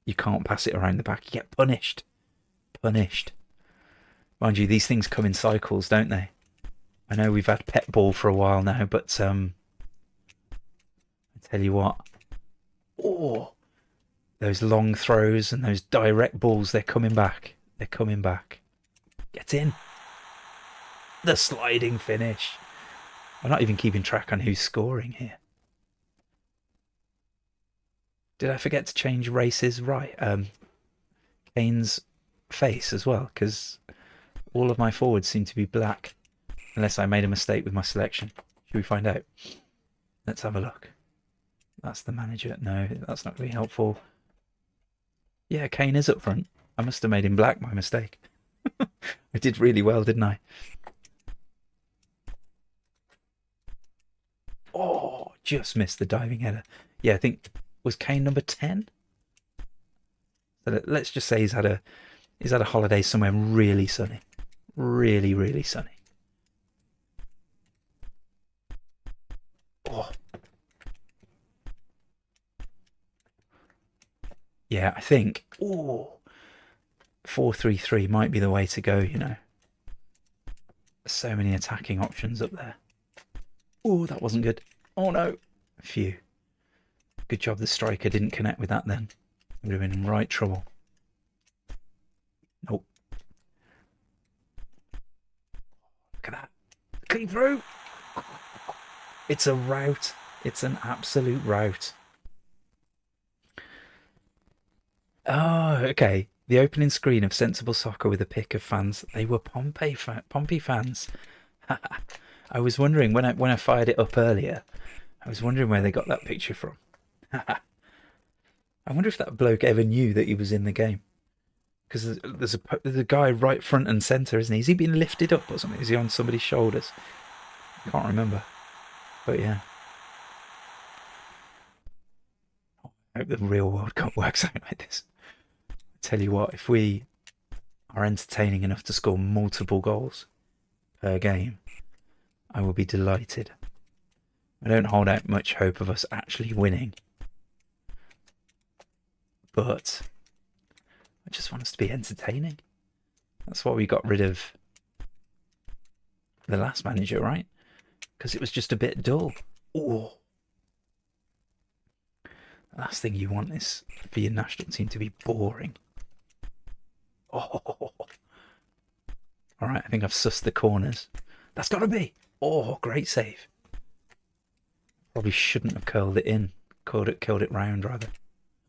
You can't pass it around the back. You get punished. Punished. Mind you, these things come in cycles, don't they? I know we've had pet ball for a while now, but I tell you what. Oh, those long throws and those direct balls, they're coming back. They're coming back. Get in. The sliding finish. I'm not even keeping track on who's scoring here. Did I forget to change races? Right. Kane's face as well, because all of my forwards seem to be black, unless I made a mistake with my selection. Should we find out? Let's have a look. That's the manager. No, that's not really helpful. Yeah, Kane is up front. I must have made him black by mistake. I did really well, didn't I? Oh, just missed the diving header. Yeah, I think, was Kane number 10? So let's just say he's had a holiday somewhere really sunny. Really, really sunny. Oh. Yeah, I think 4-3-3 might be the way to go, you know. So many attacking options up there. Oh, that wasn't good. Oh no. Phew. Good job the striker didn't connect with that then. Would have been in right trouble. Nope. Look at that. Clean through. It's a rout. It's an absolute rout. Oh, okay. The opening screen of Sensible Soccer with a pic of fans. They were Pompey fans. I was wondering when I fired it up earlier. I was wondering where they got that picture from. I wonder if that bloke ever knew that he was in the game. Because there's a guy right front and centre, isn't he? Has he been lifted up or something? Is he on somebody's shoulders? I can't remember. But yeah. I hope the real World Cup works out like this. I tell you what, if we are entertaining enough to score multiple goals per game, I will be delighted. I don't hold out much hope of us actually winning. But I just want us to be entertaining. That's why we got rid of the last manager, right? Because it was just a bit dull. Oh. The last thing you want is for your national team to be boring. Oh. Alright, I think I've sussed the corners. That's got to be. Oh, great save. Probably shouldn't have curled it in. Curled it round, rather.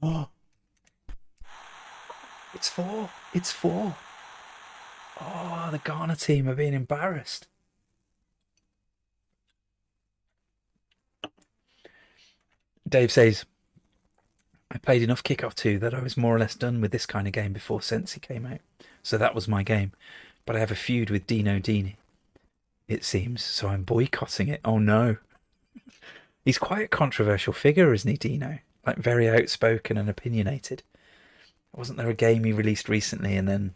Oh. It's 4. It's 4. Oh, the Ghana team are being embarrassed. Dave says, I played enough Kickoff 2 that I was more or less done with this kind of game before Sensi came out. So that was my game. But I have a feud with Dino Dini, it seems, so I'm boycotting it. Oh no. He's quite a controversial figure, isn't he, Dino? Like, very outspoken and opinionated. Wasn't there a game he released recently and then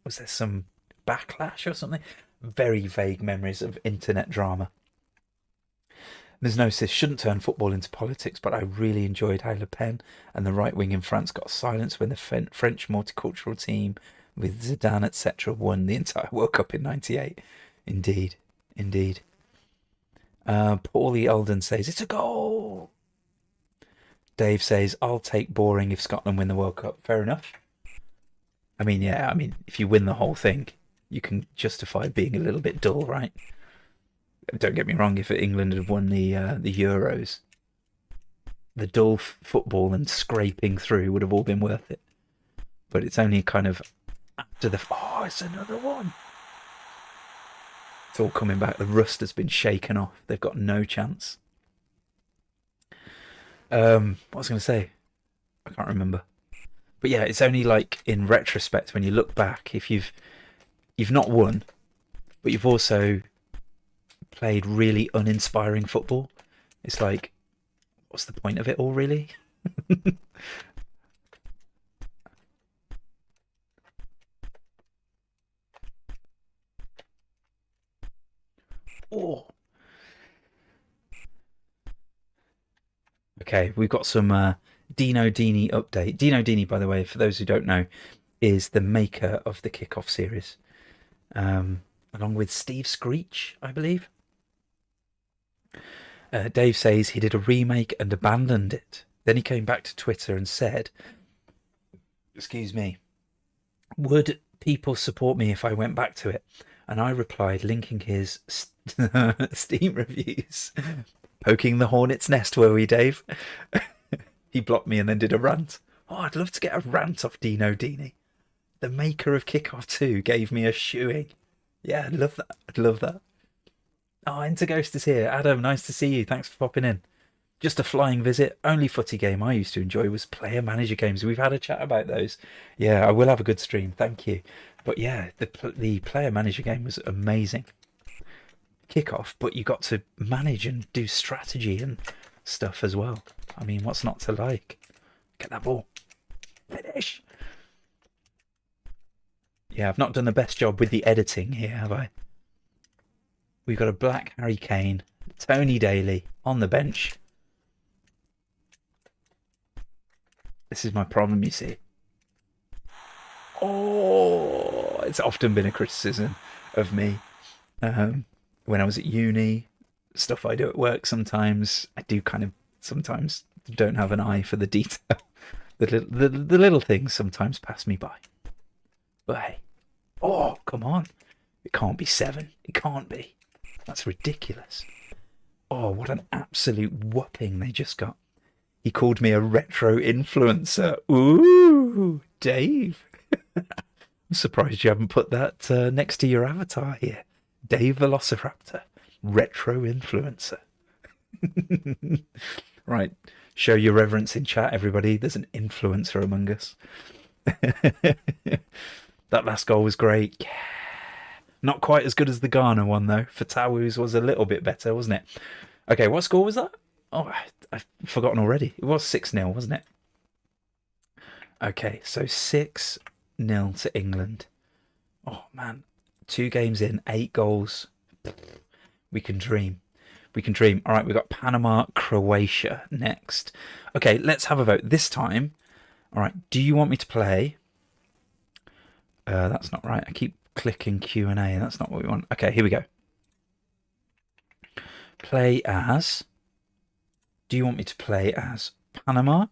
was there some backlash or something? Very vague memories of internet drama. There's no sis, shouldn't turn football into politics, but I really enjoyed how Le Pen and the right wing in France got silence when the French multicultural team with Zidane, etc. won the entire World Cup in '98. Indeed, indeed. Paulie Alden says, it's a goal! Dave says, I'll take boring if Scotland win the World Cup. Fair enough. I mean, yeah, if you win the whole thing, you can justify being a little bit dull, right? Don't get me wrong, if England had won the Euros, the dull football and scraping through would have all been worth it. But it's only kind of after the... Oh, it's another one! It's all coming back. The rust has been shaken off. They've got no chance. What was I going to say? I can't remember. But yeah, it's only like in retrospect when you look back, if you've not won, but you've also played really uninspiring football. It's like, what's the point of it all, really? Oh, okay. We've got some Dino Dini update. Dino Dini, by the way, for those who don't know, is the maker of the Kickoff series, along with Steve Screech, I believe. Dave says he did a remake and abandoned it. Then he came back to Twitter and said, excuse me, would people support me if I went back to it? And I replied, linking his Steam reviews. Poking the hornet's nest, were we, Dave? He blocked me and then did a rant. Oh, I'd love to get a rant off Dino Dini. The maker of Kickoff 2 gave me a shoeing. Yeah, I'd love that. I'd love that. Oh, Interghost is here. Adam, nice to see you. Thanks for popping in. Just a flying visit. Only footy game I used to enjoy was player manager games. We've had a chat about those. Yeah, I will have a good stream. Thank you. But yeah, the player manager game was amazing. Kickoff, but you got to manage and do strategy and stuff as well. I mean, what's not to like? Get that ball. Finish. Yeah, I've not done the best job with the editing here, have I? We've got a black Harry Kane, Tony Daly on the bench. This is my problem, you see. Oh, it's often been a criticism of me. When I was at uni, stuff I do at work sometimes, I do kind of sometimes don't have an eye for the detail. The little things sometimes pass me by. But hey, oh, come on. It can't be 7. It can't be. That's ridiculous. Oh, what an absolute whopping they just got. He called me a retro influencer. Ooh, Dave. I'm surprised you haven't put that next to your avatar here. Dave Velociraptor, retro influencer. Right, show your reverence in chat, everybody. There's an influencer among us. That last goal was great. Yeah. Not quite as good as the Ghana one, though. Fatawu's was a little bit better, wasn't it? Okay, what score was that? Oh, I've forgotten already. It was 6-0, wasn't it? Okay, so 6-0 to England. Oh, man. 2 games in, 8 goals. We can dream. We can dream. All right, we've got Panama, Croatia next. Okay, let's have a vote. This time, all right, do you want me to play? That's not right. I keep clicking Q&A. That's not what we want. Okay, here we go. Play as. Do you want me to play as Panama?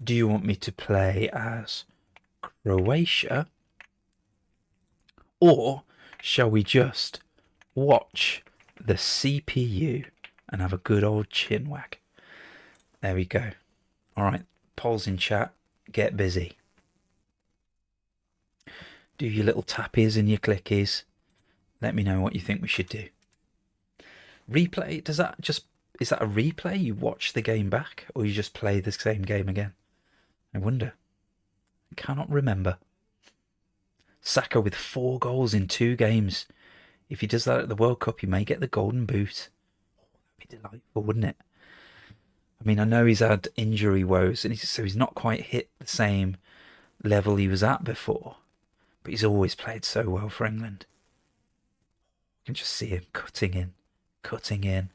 Do you want me to play as Croatia? Or shall we just watch the CPU and have a good old chin wag? There we go. All right, polls in chat. Get busy. Do your little tappies and your clickies. Let me know what you think we should do. Replay, is that a replay? You watch the game back or you just play the same game again? I wonder. I cannot remember. Saka with 4 goals in 2 games. If he does that at the World Cup, he may get the golden boot. That'd be delightful, wouldn't it? I mean, I know he's had injury woes, and so he's not quite hit the same level he was at before. But he's always played so well for England. You can just see him cutting in.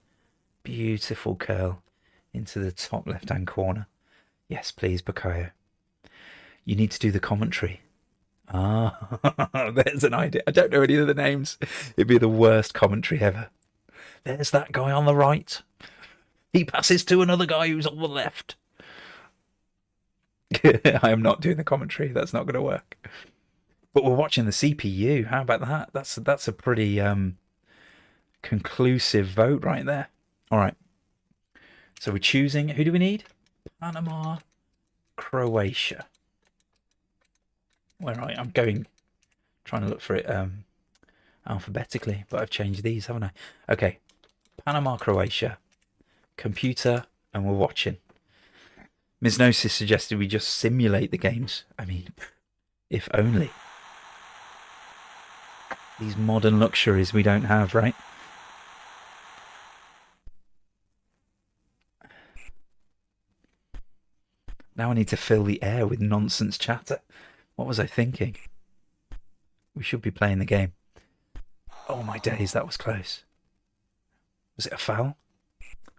Beautiful curl into the top left-hand corner. Yes, please, Bakayo. You need to do the commentary. Ah, there's an idea. I don't know any of the names. It'd be the worst commentary ever. There's that guy on the right. He passes to another guy who's on the left. I am not doing the commentary. That's not going to work. But we're watching the CPU. How about that? That's a pretty conclusive vote right there. All right. So we're choosing. Who do we need? Panama, Croatia. Where I'm trying to look for it alphabetically, but I've changed these, haven't I? Okay. Panama, Croatia. computer, and we're watching. Ms. Gnosis suggested we just simulate the games. I mean, if only. These modern luxuries we don't have, right? Now I need to fill the air with nonsense chatter. What was I thinking? We should be playing the game. Oh my days, that was close. Was it a foul?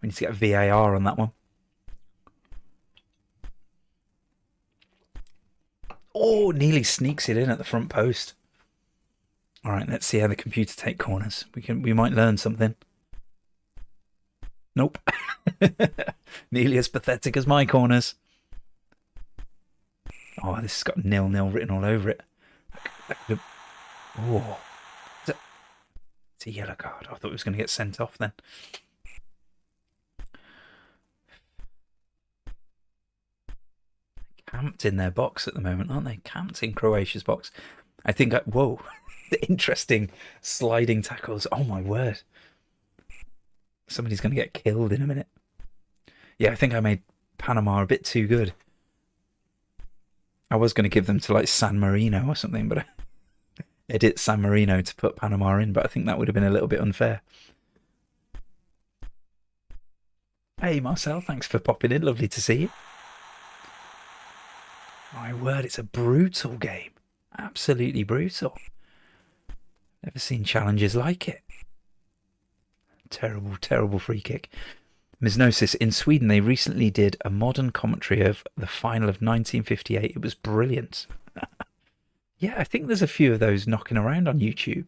We need to get a VAR on that one. Oh, nearly sneaks it in at the front post. All right, let's see how the computer take corners. We might learn something. Nope. Nearly as pathetic as my corners. Oh, this has got 0-0 written all over it. Oh, it's a yellow card. I thought it was going to get sent off then. Camped in their box at the moment, aren't they? Camped in Croatia's box. I think, whoa, the interesting sliding tackles. Oh my word. Somebody's going to get killed in a minute. Yeah, I think I made Panama a bit too good. I was going to give them to like San Marino or something, but I edit San Marino to put Panama in, but I think that would have been a little bit unfair. Hey Marcel, thanks for popping in. Lovely to see you. My word, it's a brutal game. Absolutely brutal. Never seen challenges like it. Terrible, terrible free kick. Ms. Gnosis, in Sweden, they recently did a modern commentary of the final of 1958. It was brilliant. Yeah, I think there's a few of those knocking around on YouTube.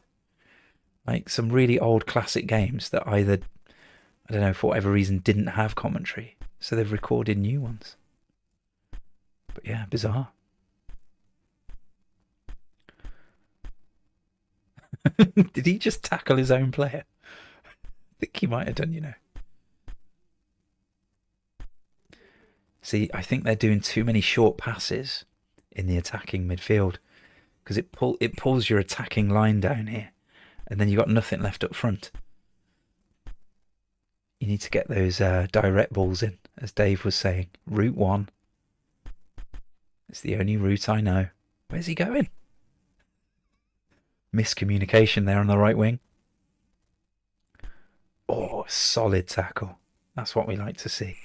Like some really old classic games that either, I don't know, for whatever reason, didn't have commentary. So they've recorded new ones. But yeah, bizarre. Did he just tackle his own player? I think he might have done, you know. See, I think they're doing too many short passes in the attacking midfield because it pulls your attacking line down here, and then you've got nothing left up front. You need to get those direct balls in, as Dave was saying. Route 1. It's the only route I know. Where's he going? Miscommunication there on the right wing. Oh, solid tackle. That's what we like to see.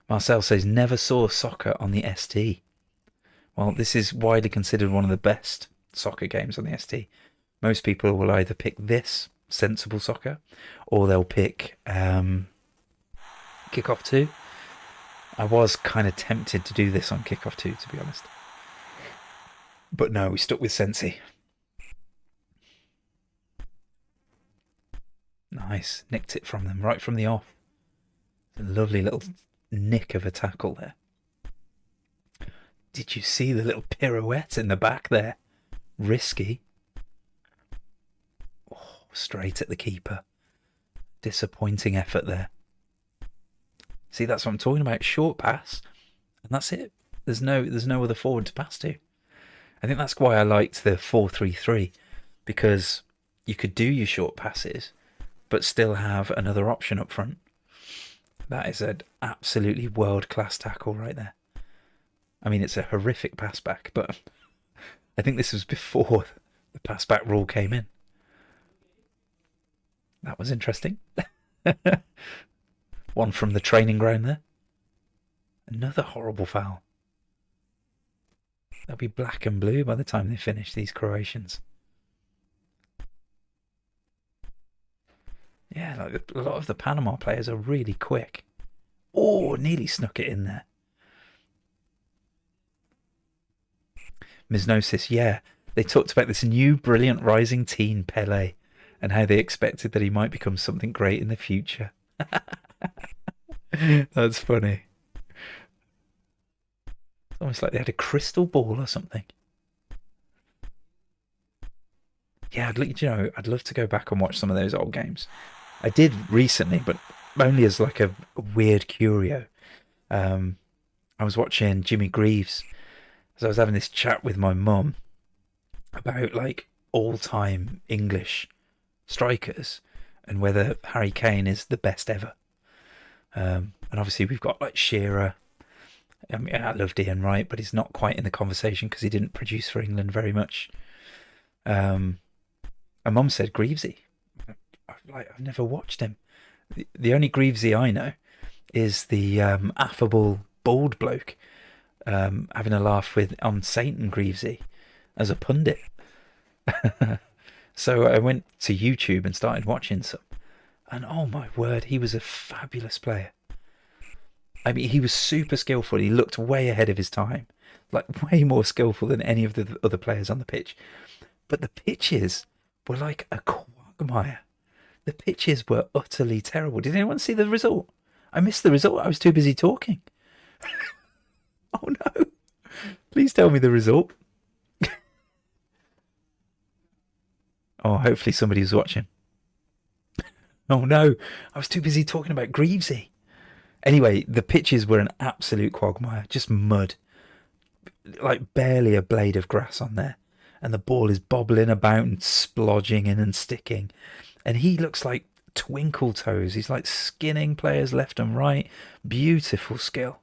Marcel says, never saw soccer on the ST. Well, this is widely considered one of the best soccer games on the ST. Most people will either pick this, Sensible Soccer, or they'll pick Kickoff 2. I was kind of tempted to do this on Kickoff 2, to be honest. But no, we stuck with Sensi. Nice. Nicked it from them, right from the off. A lovely little nick of a tackle there. Did you see the little pirouette in the back there? Risky. Oh, straight at the keeper. Disappointing effort there. See, that's what I'm talking about. Short pass, and that's it. There's no other forward to pass to. I think that's why I liked the 4-3-3, because you could do your short passes, but still have another option up front. That is an absolutely world-class tackle right there. I mean, it's a horrific pass back, but I think this was before the pass back rule came in. That was interesting. One from the training ground there. Another horrible foul. They'll be black and blue by the time they finish, these Croatians. Yeah, like a lot of the Panama players are really quick. Oh, nearly snuck it in there. Misnosis, yeah. They talked about this new brilliant rising teen Pele and how they expected that he might become something great in the future. That's funny. It's almost like they had a crystal ball or something. Yeah, I'd love to go back and watch some of those old games. I did recently, but only as like a weird curio. I was watching Jimmy Greaves as I was having this chat with my mum about like all-time English strikers and whether Harry Kane is the best ever. And obviously we've got like Shearer. I mean, I loved Ian Wright, but he's not quite in the conversation because he didn't produce for England very much. And Mum said Greavesy. I've never watched him. The only Greavesy I know is the affable bald bloke having a laugh with on Satan Greavesy as a pundit. So I went to YouTube and started watching some, and oh my word, he was a fabulous player. I mean, he was super skillful. He looked way ahead of his time, like way more skillful than any of the other players on the pitch. But the pitches were like a quagmire. The pitches were utterly terrible. Did anyone see the result? I missed the result. I was too busy talking. Oh no. Please tell me the result. Oh, hopefully somebody was watching. Oh no. I was too busy talking about Greavesy. Anyway, the pitches were an absolute quagmire. Just mud. Like barely a blade of grass on there. And the ball is bobbling about and splodging in and sticking. And he looks like twinkle toes. He's like skinning players left and right. Beautiful skill.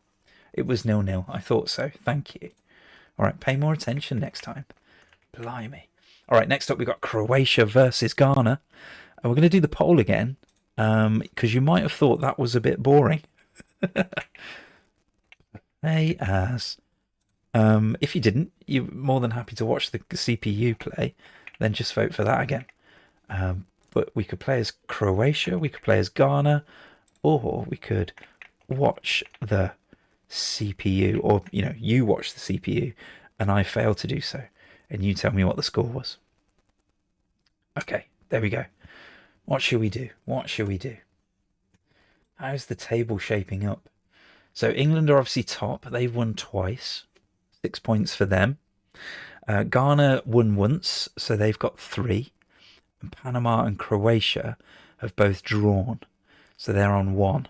It was 0-0. I thought so. Thank you. All right, pay more attention next time. Blimey. All right, next up we've got Croatia versus Ghana. And we're going to do the poll again because you might have thought that was a bit boring. Hey, as. If you didn't, you're more than happy to watch the CPU play. Then just vote for that again. But we could play as Croatia, we could play as Ghana, or we could watch the CPU, or, you know, you watch the CPU and I fail to do so, and you tell me what the score was. Okay, there we go. What shall we do? What shall we do? How's the table shaping up? So England are obviously top. They've won twice. 6 points for them. Ghana won once, so they've got 3. And Panama and Croatia have both drawn, so they're on 1.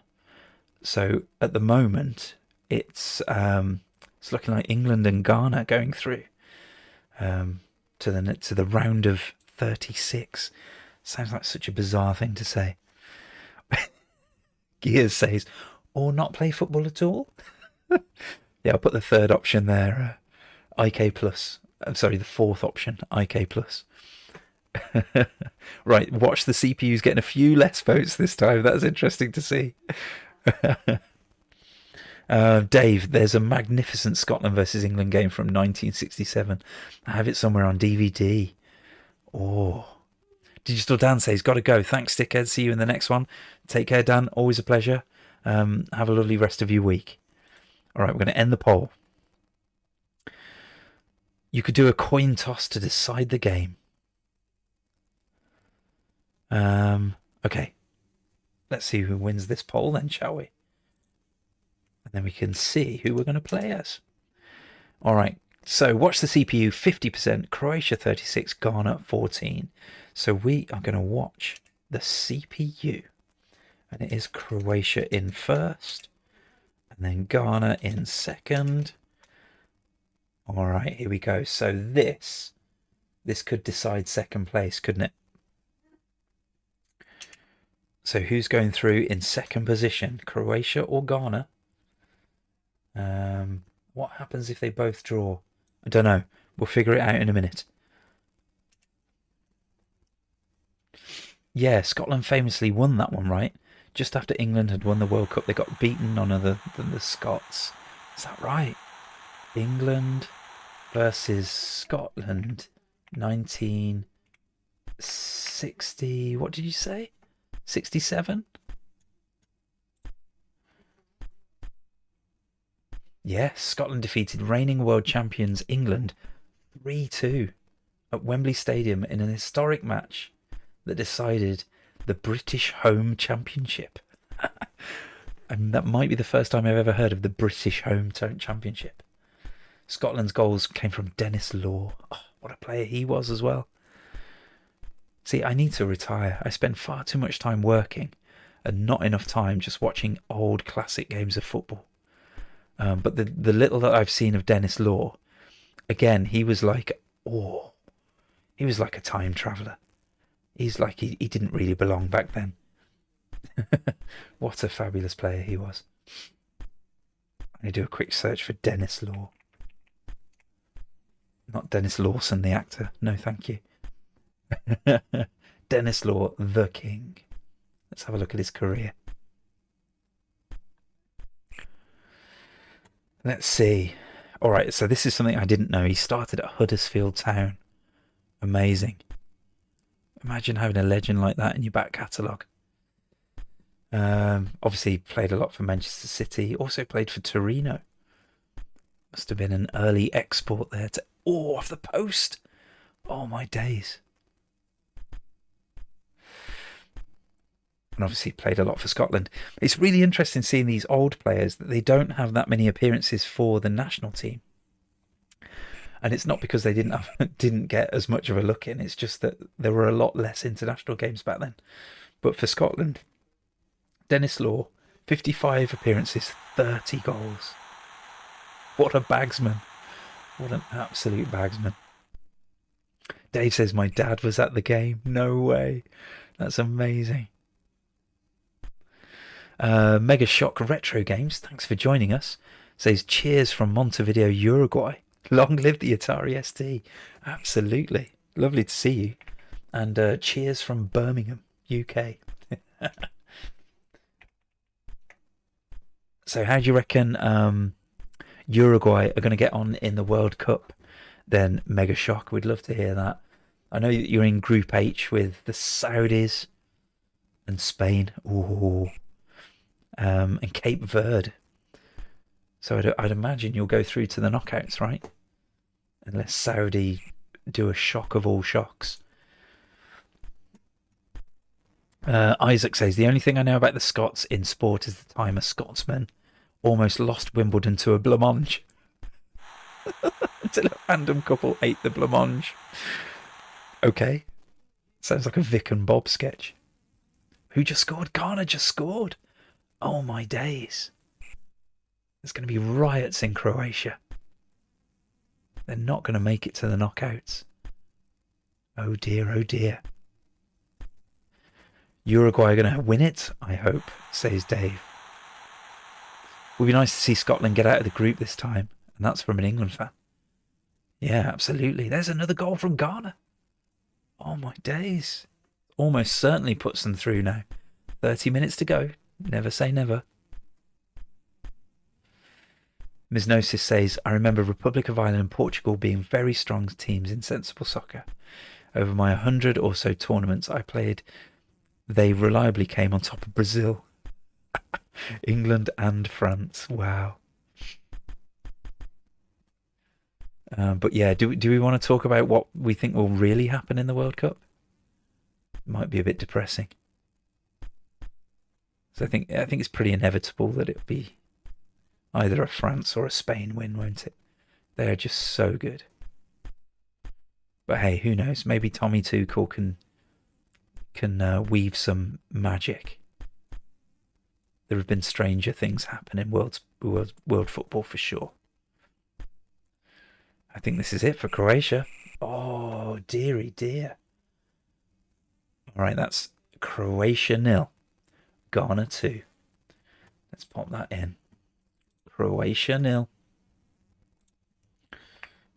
So at the moment, it's looking like England and Ghana going through to the round of 36. Sounds like such a bizarre thing to say. Gears says, or not play football at all. Yeah, I'll put the third option there, IK plus. I'm sorry, the fourth option, IK plus. Right, watch the CPUs getting a few less votes this time. That's interesting to see. Dave, there's a magnificent Scotland versus England game from 1967. I have it somewhere on DVD. Oh, Digital Dan says, got to go. Thanks, Stickhead. See you in the next one. Take care, Dan. Always a pleasure. Have a lovely rest of your week. All right, we're going to end the poll. You could do a coin toss to decide the game. Okay. Let's see who wins this poll then, shall we? And then we can see who we're going to play as. All right. So watch the CPU, 50%, Croatia 36, Ghana 14. So we are going to watch the CPU. And it is Croatia in first. And then Ghana in second. All right, here we go. So this could decide second place, couldn't it? So who's going through in second position, Croatia or Ghana? What happens if they both draw? I don't know. We'll figure it out in a minute. Yeah, Scotland famously won that one, right? Just after England had won the World Cup, they got beaten on other than the Scots. Is that right? England versus Scotland, 1960. What did you say? 67? Yes, Scotland defeated reigning world champions England 3-2 at Wembley Stadium in an historic match that decided the British Home Championship. And that might be the first time I've ever heard of the British Home Championship. Scotland's goals came from Dennis Law. Oh, what a player he was as well. See, I need to retire. I spend far too much time working and not enough time just watching old classic games of football. But the little that I've seen of Dennis Law, again, he was like a time traveller. He's like he didn't really belong back then. What a fabulous player he was. I'm going to do a quick search for Dennis Law. Not Dennis Lawson, the actor. No, thank you. Dennis Law, the king. Let's have a look at his career. Let's see. All right, so this is something I didn't know. He started at Huddersfield Town. Amazing. Imagine having a legend like that in your back catalogue. Obviously, played a lot for Manchester City. Also played for Torino. Must have been an early export there to... Oh, off the post. Oh, my days. And obviously played a lot for Scotland. It's really interesting seeing these old players that they don't have that many appearances for the national team. And it's not because they didn't get as much of a look in. It's just that there were a lot less international games back then. But for Scotland, Dennis Law, 55 appearances, 30 goals. What a bagsman. What an absolute bagsman. Dave says my dad was at the game. No way. That's amazing. Mega Shock Retro Games, thanks for joining us. Says cheers from Montevideo, Uruguay. Long live the Atari ST. Absolutely. Lovely to see you. And cheers from Birmingham, UK. So how do you reckon Uruguay are going to get on in the World Cup? Then Mega Shock, we'd love to hear that. I know that you're in Group H with the Saudis and Spain. Ooh. And Cape Verde. So I'd imagine you'll go through to the knockouts, right? Unless Saudi do a shock of all shocks. Isaac says, the only thing I know about the Scots in sport is the time a Scotsman almost lost Wimbledon to a blancmange. Until a random couple ate the blancmange. Okay. Sounds like a Vic and Bob sketch. Who just scored? Ghana just scored. Oh my days. There's going to be riots in Croatia. They're not going to make it to the knockouts. Oh dear, oh dear. Uruguay are going to win it, I hope, says Dave. It would be nice to see Scotland get out of the group this time. And that's from an England fan. Yeah, absolutely. There's another goal from Ghana. Oh my days. Almost certainly puts them through now. 30 minutes to go. Never say never. Ms. Gnosis says, I remember Republic of Ireland and Portugal being very strong teams in sensible soccer. Over my 100 or so tournaments I played, they reliably came on top of Brazil, England and France. Wow. But yeah, do we want to talk about what we think will really happen in the World Cup? Might be a bit depressing. So I think it's pretty inevitable that it'll be either a France or a Spain win, won't it? They're just so good. But hey, who knows? Maybe Tommy Tuchel can weave some magic. There have been stranger things happen in world football for sure. I think this is it for Croatia. Oh, dearie dear. All right, that's Croatia 0, Ghana 2. Let's pop that in. Croatia 0,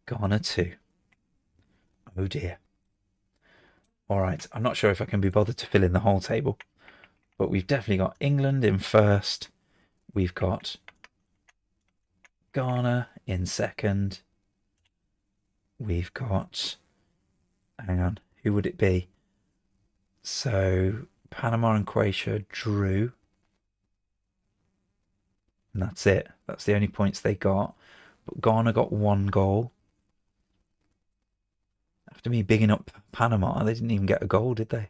Ghana 2. Oh dear. All right, I'm not sure if I can be bothered to fill in the whole table, but we've definitely got England in first. We've got Ghana in second. We've got, hang on, who would it be? So Panama and Croatia drew. And that's it. That's the only points they got. But Ghana got 1 goal. After me bigging up Panama, they didn't even get a goal, did they?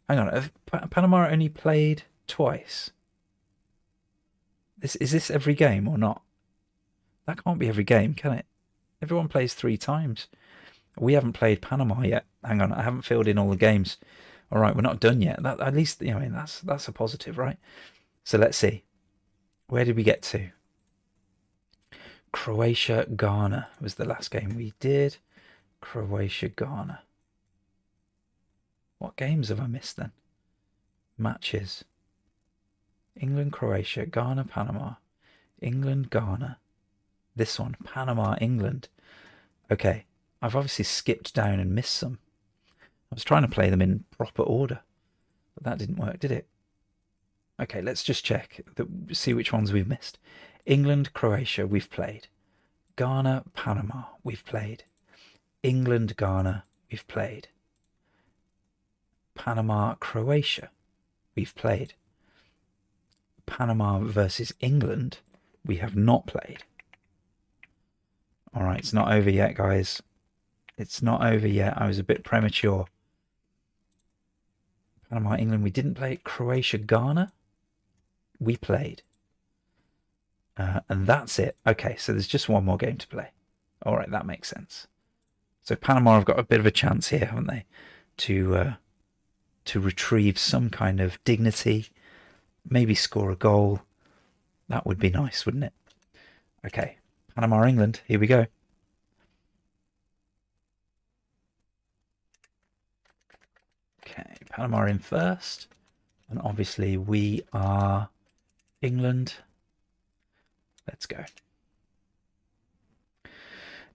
Hang on, have Panama only played twice? Is this every game or not? That can't be every game, can it? Everyone plays 3 times. We haven't played Panama yet. Hang on, I haven't filled in all the games. All right, we're not done yet. That, at least, I mean, that's a positive, right? So let's see. Where did we get to? Croatia, Ghana was the last game we did. Croatia, Ghana. What games have I missed then? Matches. England, Croatia, Ghana, Panama. England, Ghana. This one, Panama, England. Okay, I've obviously skipped down and missed some. I was trying to play them in proper order, but that didn't work, did it? Okay, let's just check, see which ones we've missed. England, Croatia, we've played. Ghana, Panama, we've played. England, Ghana, we've played. Panama, Croatia, we've played. Panama versus England, we have not played. All right, it's not over yet, guys. It's not over yet. I was a bit premature. Panama, England, we didn't play. Croatia, Ghana, we played. And that's it. Okay, so there's just one more game to play. All right, that makes sense. So Panama have got a bit of a chance here, haven't they, to retrieve some kind of dignity, maybe score a goal. That would be nice, wouldn't it? Okay, Panama, England, here we go. Okay, Panama in first, and obviously we are England. Let's go.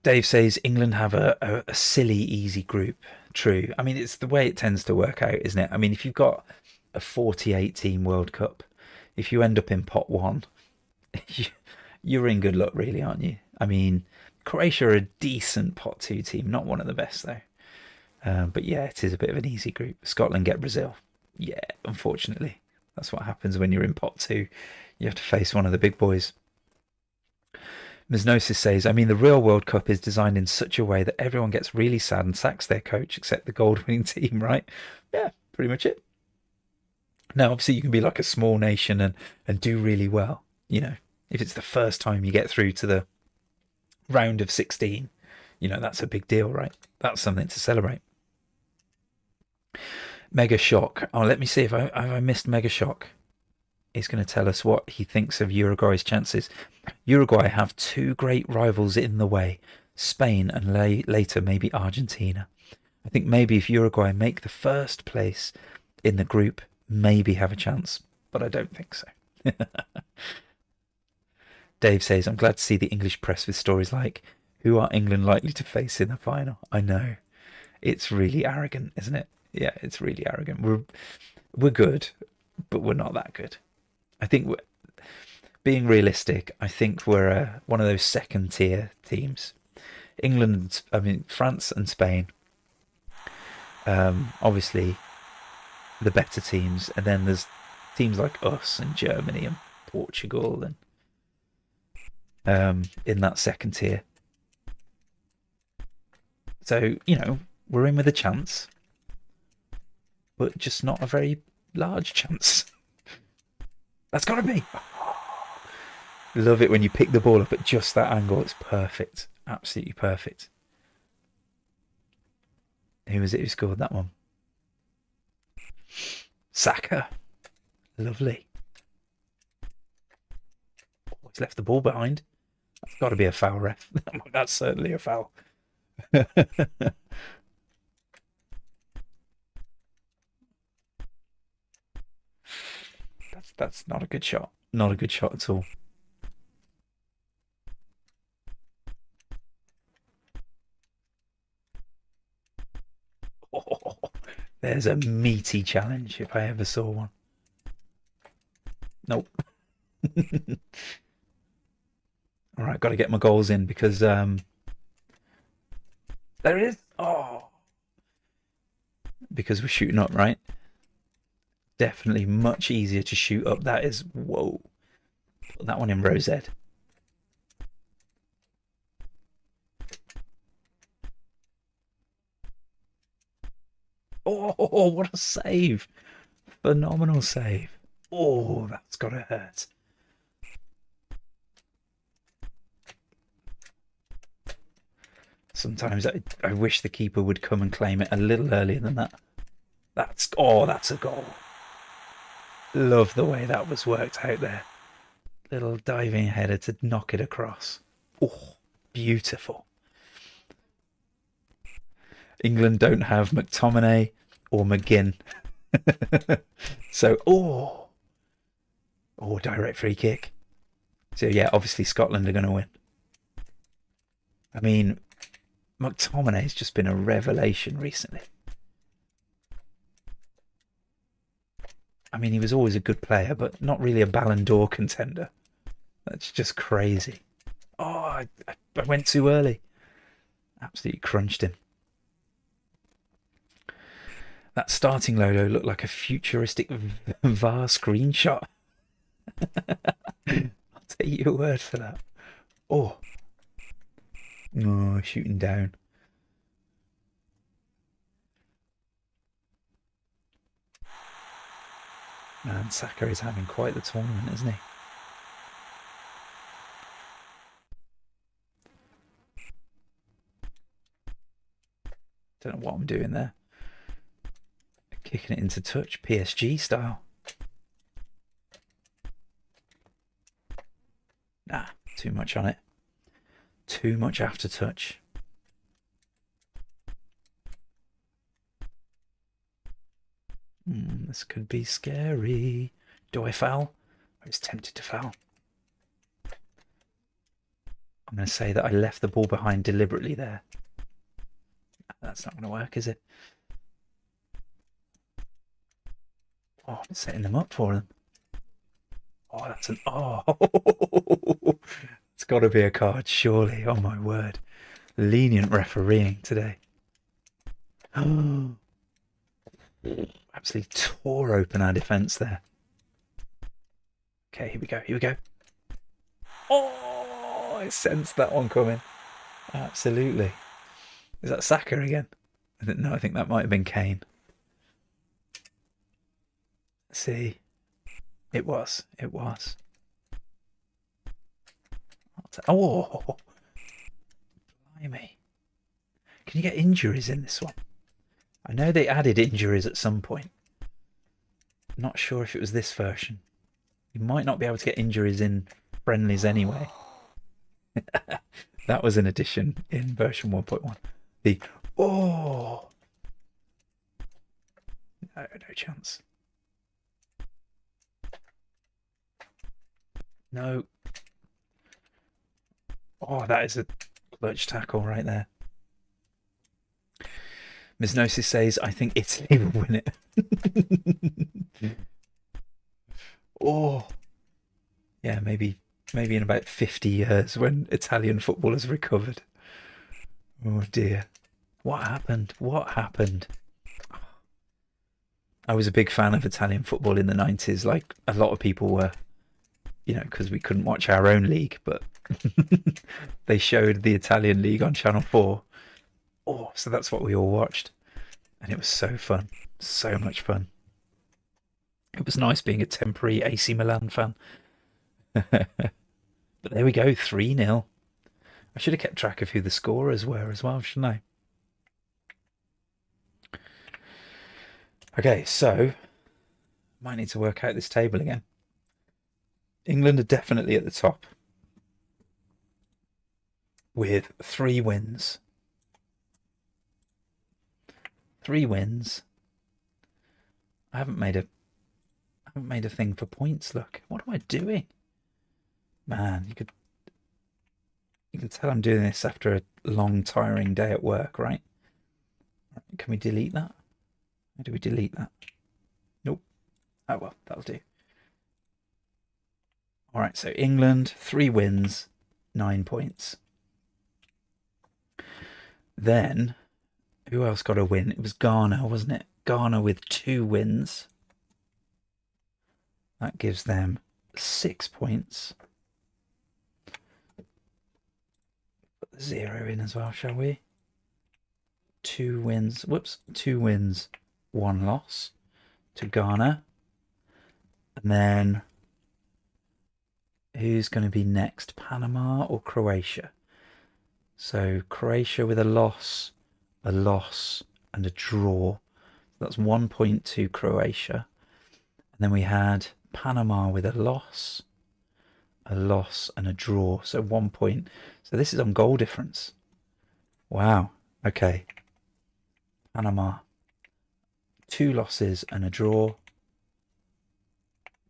Dave says England have a silly, easy group. True. I mean, it's the way it tends to work out, isn't it? I mean, if you've got a 48-team World Cup, if you end up in pot one, you're in good luck, really, aren't you? I mean, Croatia are a decent pot two team, not one of the best, though. But yeah, it is a bit of an easy group. Scotland get Brazil. Yeah, unfortunately. That's what happens when you're in pot two. You have to face one of the big boys. Misnosis says, I mean, the real World Cup is designed in such a way that everyone gets really sad and sacks their coach except the gold-winning team, right? Yeah, pretty much it. Now, obviously, you can be like a small nation and do really well. You know, if it's the first time you get through to the round of 16, you know, that's a big deal, right? That's something to celebrate. Mega Shock. Oh, let me see if I missed Mega Shock. He's going to tell us what he thinks of Uruguay's chances. Uruguay have two great rivals in the way, Spain and later maybe Argentina. I think maybe if Uruguay make the first place in the group, maybe have a chance, but I don't think so. Dave says, I'm glad to see the English press with stories like, who are England likely to face in the final? I know. It's really arrogant, isn't it? Yeah, it's really arrogant. We're good, but we're not that good. I think being realistic, I think we're one of those second-tier teams. England, I mean, France and Spain, obviously the better teams. And then there's teams like us and Germany and Portugal and in that second tier. So, you know, we're in with a chance, but just not a very large chance. That's got to be. Love it when you pick the ball up at just that angle. It's perfect. Absolutely perfect. Who was it who scored that one? Saka. Lovely. Oh, he's left the ball behind. That's got to be a foul, ref. That's certainly a foul. That's not a good shot. Not a good shot at all. Oh, there's a meaty challenge if I ever saw one. Nope. All right, got to get my goals in because there it is. Oh, because we're shooting up, right? Definitely much easier to shoot up. That is, whoa. Put that one in row Z. Oh, what a save. Phenomenal save. Oh, that's got to hurt. Sometimes I wish the keeper would come and claim it a little earlier than that. That's a goal. Love the way that was worked out there. Little diving header to knock it across. Oh, beautiful. England don't have McTominay, or McGinn. So, direct free kick. So yeah, obviously Scotland are going to win. I mean, McTominay's just been a revelation recently. I mean, he was always a good player, but not really a Ballon d'Or contender. That's just crazy. Oh, I went too early. Absolutely crunched him. That starting logo looked like a futuristic VAR screenshot. I'll take your word for that. Oh, shooting down. Man, Saka is having quite the tournament, isn't he? Don't know what I'm doing there. Kicking it into touch, PSG style. Nah, too much on it. Too much after touch. This could be scary. Do I foul? I was tempted to foul. I'm going to say that I left the ball behind deliberately there. That's not going to work, is it? Oh, I'm setting them up for them. Oh, that's an... Oh! It's got to be a card, surely. Oh, my word. Lenient refereeing today. Absolutely tore open our defence there. Okay, here we go, here we go. Oh, I sensed that one coming. Absolutely. Is that Saka again? No, I think that might have been Kane. Let's see. It was. Oh! Blimey. Can you get injuries in this one? I know they added injuries at some point. Not sure if it was this version. You might not be able to get injuries in friendlies anyway. That was an addition in version 1.1. No chance. No. Oh, that is a clutch tackle right there. Ms. Gnosis says, I think Italy will win it. Yeah, maybe in about 50 years when Italian football has recovered. Oh dear. What happened? I was a big fan of Italian football in the 90s, like a lot of people were, because we couldn't watch our own league, but they showed the Italian league on Channel 4. So that's what we all watched. And it was so fun. So much fun. It was nice being a temporary AC Milan fan. But there we go, 3-0. I should have kept track of who the scorers were as well, shouldn't I? Okay, so might need to work out this table again. England are definitely at the top with 3 wins. 3 wins. I haven't made a thing for points. Look, what am I doing? Man, you can tell I'm doing this after a long, tiring day at work, right? Can we delete that? How do we delete that? Nope. Oh well, that'll do. All right, so England, 3 wins, 9 points. Then, who else got a win? It was Ghana, wasn't it? Ghana with 2 wins. That gives them 6 points. Put the 0 in as well, shall we? 2 wins. Whoops. 2 wins, 1 loss to Ghana. And then who's going to be next? Panama or Croatia? So Croatia with a loss, and a draw. That's 1 point to Croatia. And then we had Panama with a loss, and a draw. So 1 point. So this is on goal difference. Wow. Okay. Panama. 2 losses and a draw.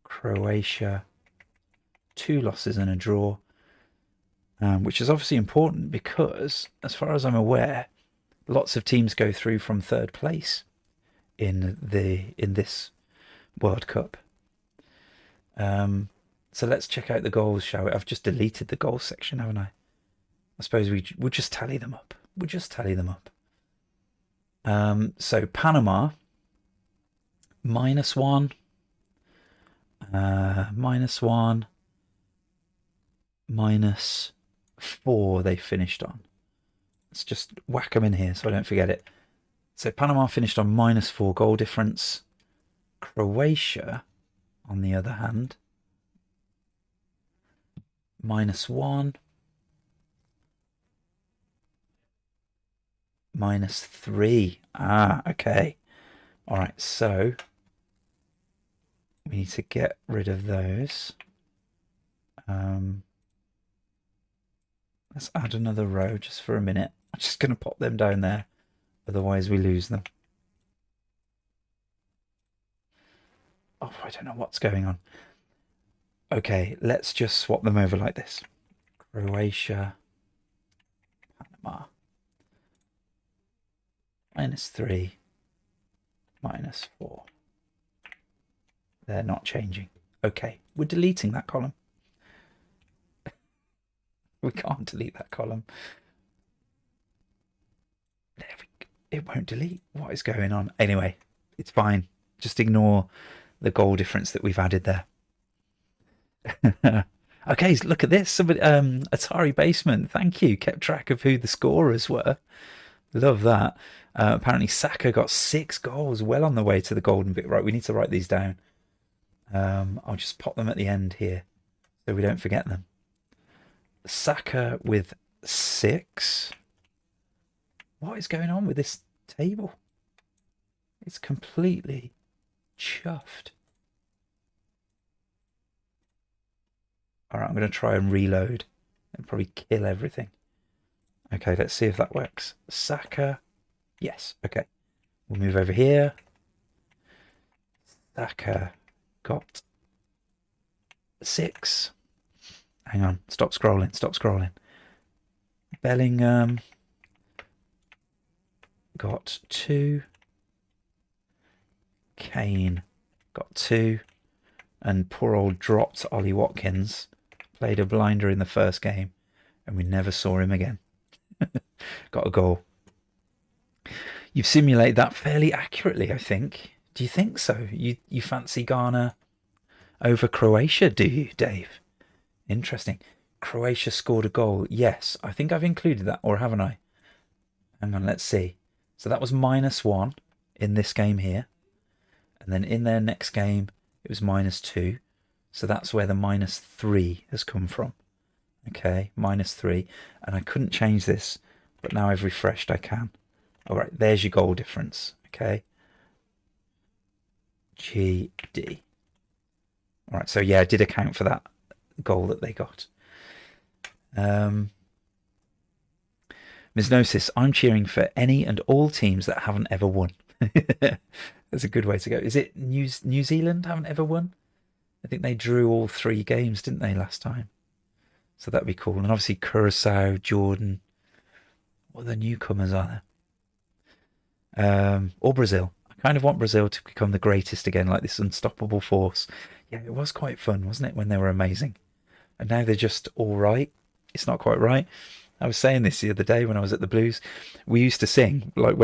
Croatia, 2 losses and a draw, which is obviously important because, as far as I'm aware, lots of teams go through from 3rd place in this World Cup. So let's check out the goals, shall we? I've just deleted the goals section, haven't I? I suppose we'll just tally them up. We'll just tally them up. So Panama, -1, -1, -4 they finished on. Let's just whack them in here so I don't forget it. So Panama finished on -4 goal difference. Croatia, on the other hand, -1, -3. Ah, okay. All right, so we need to get rid of those. Let's add another row just for a minute. I'm just going to pop them down there, otherwise we lose them. Oh, I don't know what's going on. Okay, let's just swap them over like this. Croatia, Panama, -3, -4. They're not changing. Okay, we're deleting that column. We can't delete that column. It won't delete. What is going on? Anyway, it's fine. Just ignore the goal difference that we've added there. Okay, look at this. Somebody, Atari Basement, thank you. Kept track of who the scorers were. Love that. Apparently Saka got 6 goals, well on the way to the golden bit. Right, we need to write these down. I'll just pop them at the end here so we don't forget them. Saka with 6. What is going on with this table? It's completely chuffed. All right, I'm going to try and reload and probably kill everything. Okay, let's see if that works. Saka, yes, okay. We'll move over here. Saka got 6. Hang on, stop scrolling, stop scrolling. Bellingham got 2. Kane got 2. And poor old dropped Ollie Watkins played a blinder in the first game and we never saw him again. Got a goal. You've simulated that fairly accurately, I think. Do you think so? You fancy Ghana over Croatia, do you, Dave? Interesting. Croatia scored a goal. Yes, I think I've included that, or haven't I? Hang on, let's see. So that was -1 in this game here. And then in their next game, it was -2. So that's where the -3 has come from. Okay, -3. And I couldn't change this, but now I've refreshed, I can. All right, there's your goal difference. Okay. GD. All right, so yeah, I did account for that goal that they got. Mysnosis, I'm cheering for any and all teams that haven't ever won. That's a good way to go. Is it New Zealand haven't ever won? I think they drew all 3 games, didn't they, last time? So that'd be cool. And obviously Curacao, Jordan. What other newcomers are there? Or Brazil. I kind of want Brazil to become the greatest again, like this unstoppable force. Yeah, it was quite fun, wasn't it, when they were amazing? And now they're just all right. It's not quite right. I was saying this the other day when I was at the Blues. We used to sing, like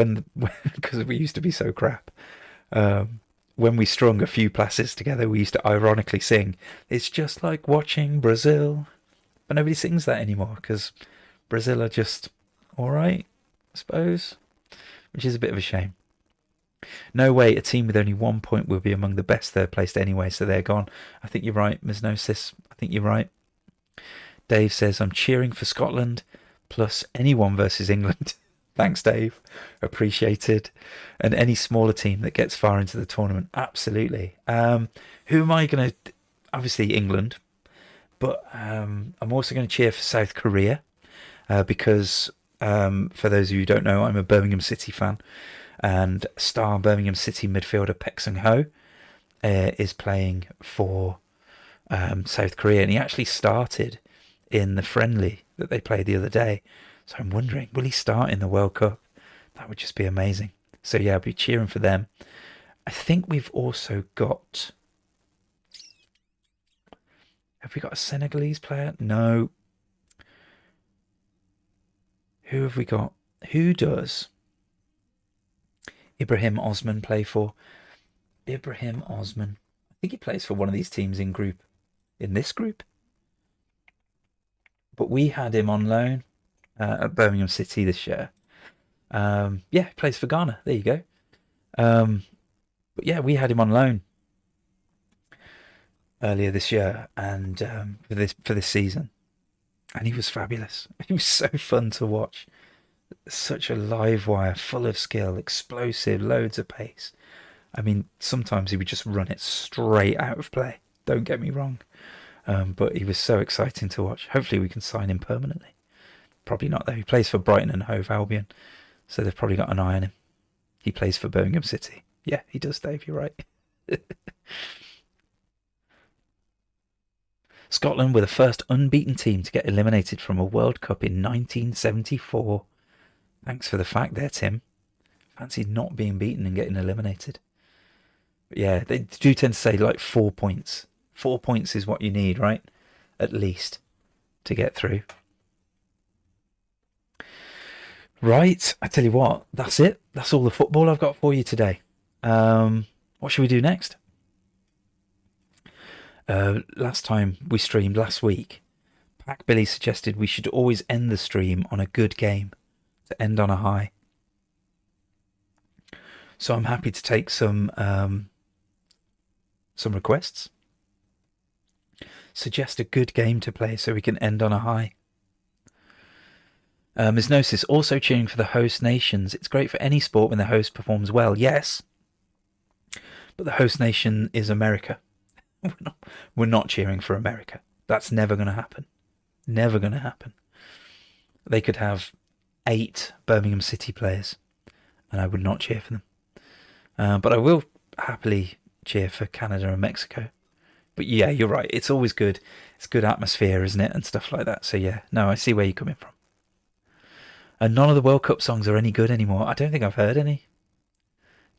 because we used to be so crap. When we strung a few places together, we used to ironically sing, "It's just like watching Brazil." But nobody sings that anymore because Brazil are just all right, I suppose, which is a bit of a shame. No way a team with only 1 point will be among the best third placed anyway, so they're gone. I think you're right, Mysnosis. I think you're right. Dave says, I'm cheering for Scotland plus anyone versus England. Thanks, Dave. Appreciated. And any smaller team that gets far into the tournament. Absolutely. Who am I going to... Obviously, England. But I'm also going to cheer for South Korea. Because, for those of you who don't know, I'm a Birmingham City fan. And star Birmingham City midfielder Pek Sung-ho is playing for South Korea, and he actually started in the friendly that they played the other day. So I'm wondering, will he start in the World Cup? That would just be amazing. So yeah, I'll be cheering for them. I think we've also got... Have we got a Senegalese player? No. Who have we got? Who does Ibrahim Osman play for? Ibrahim Osman. I think he plays for one of these teams in this group. But we had him on loan at Birmingham City this year. Yeah, he plays for Ghana. There you go. But yeah, we had him on loan earlier this year, and for this season, and he was fabulous. He was so fun to watch. Such a live wire, full of skill, explosive, loads of pace. I mean, sometimes he would just run it straight out of play. Don't get me wrong. But he was so exciting to watch. Hopefully we can sign him permanently. Probably not, though. He plays for Brighton and Hove Albion, so they've probably got an eye on him. He plays for Birmingham City. Yeah, he does, Dave. You're right. Scotland were the first unbeaten team to get eliminated from a World Cup in 1974. Thanks for the fact there, Tim. Fancy not being beaten and getting eliminated. But yeah, they do tend to say like 4 points. 4 points is what you need, right? At least to get through. Right, I tell you what, that's it. That's all the football I've got for you today. What should we do next? Last time we streamed last week, Pack Billy suggested we should always end the stream on a good game, to end on a high. So I'm happy to take some requests. Suggest a good game to play so we can end on a high. Ms. Gnosis also cheering for the host nations. It's great for any sport when the host performs well. Yes, but the host nation is America. We're not cheering for America. That's never going to happen. Never going to happen. They could have 8 Birmingham City players, and I would not cheer for them. But I will happily cheer for Canada and Mexico. But yeah, you're right. It's always good. It's good atmosphere, isn't it? And stuff like that. So yeah, no, I see where you're coming from. And none of the World Cup songs are any good anymore. I don't think I've heard any.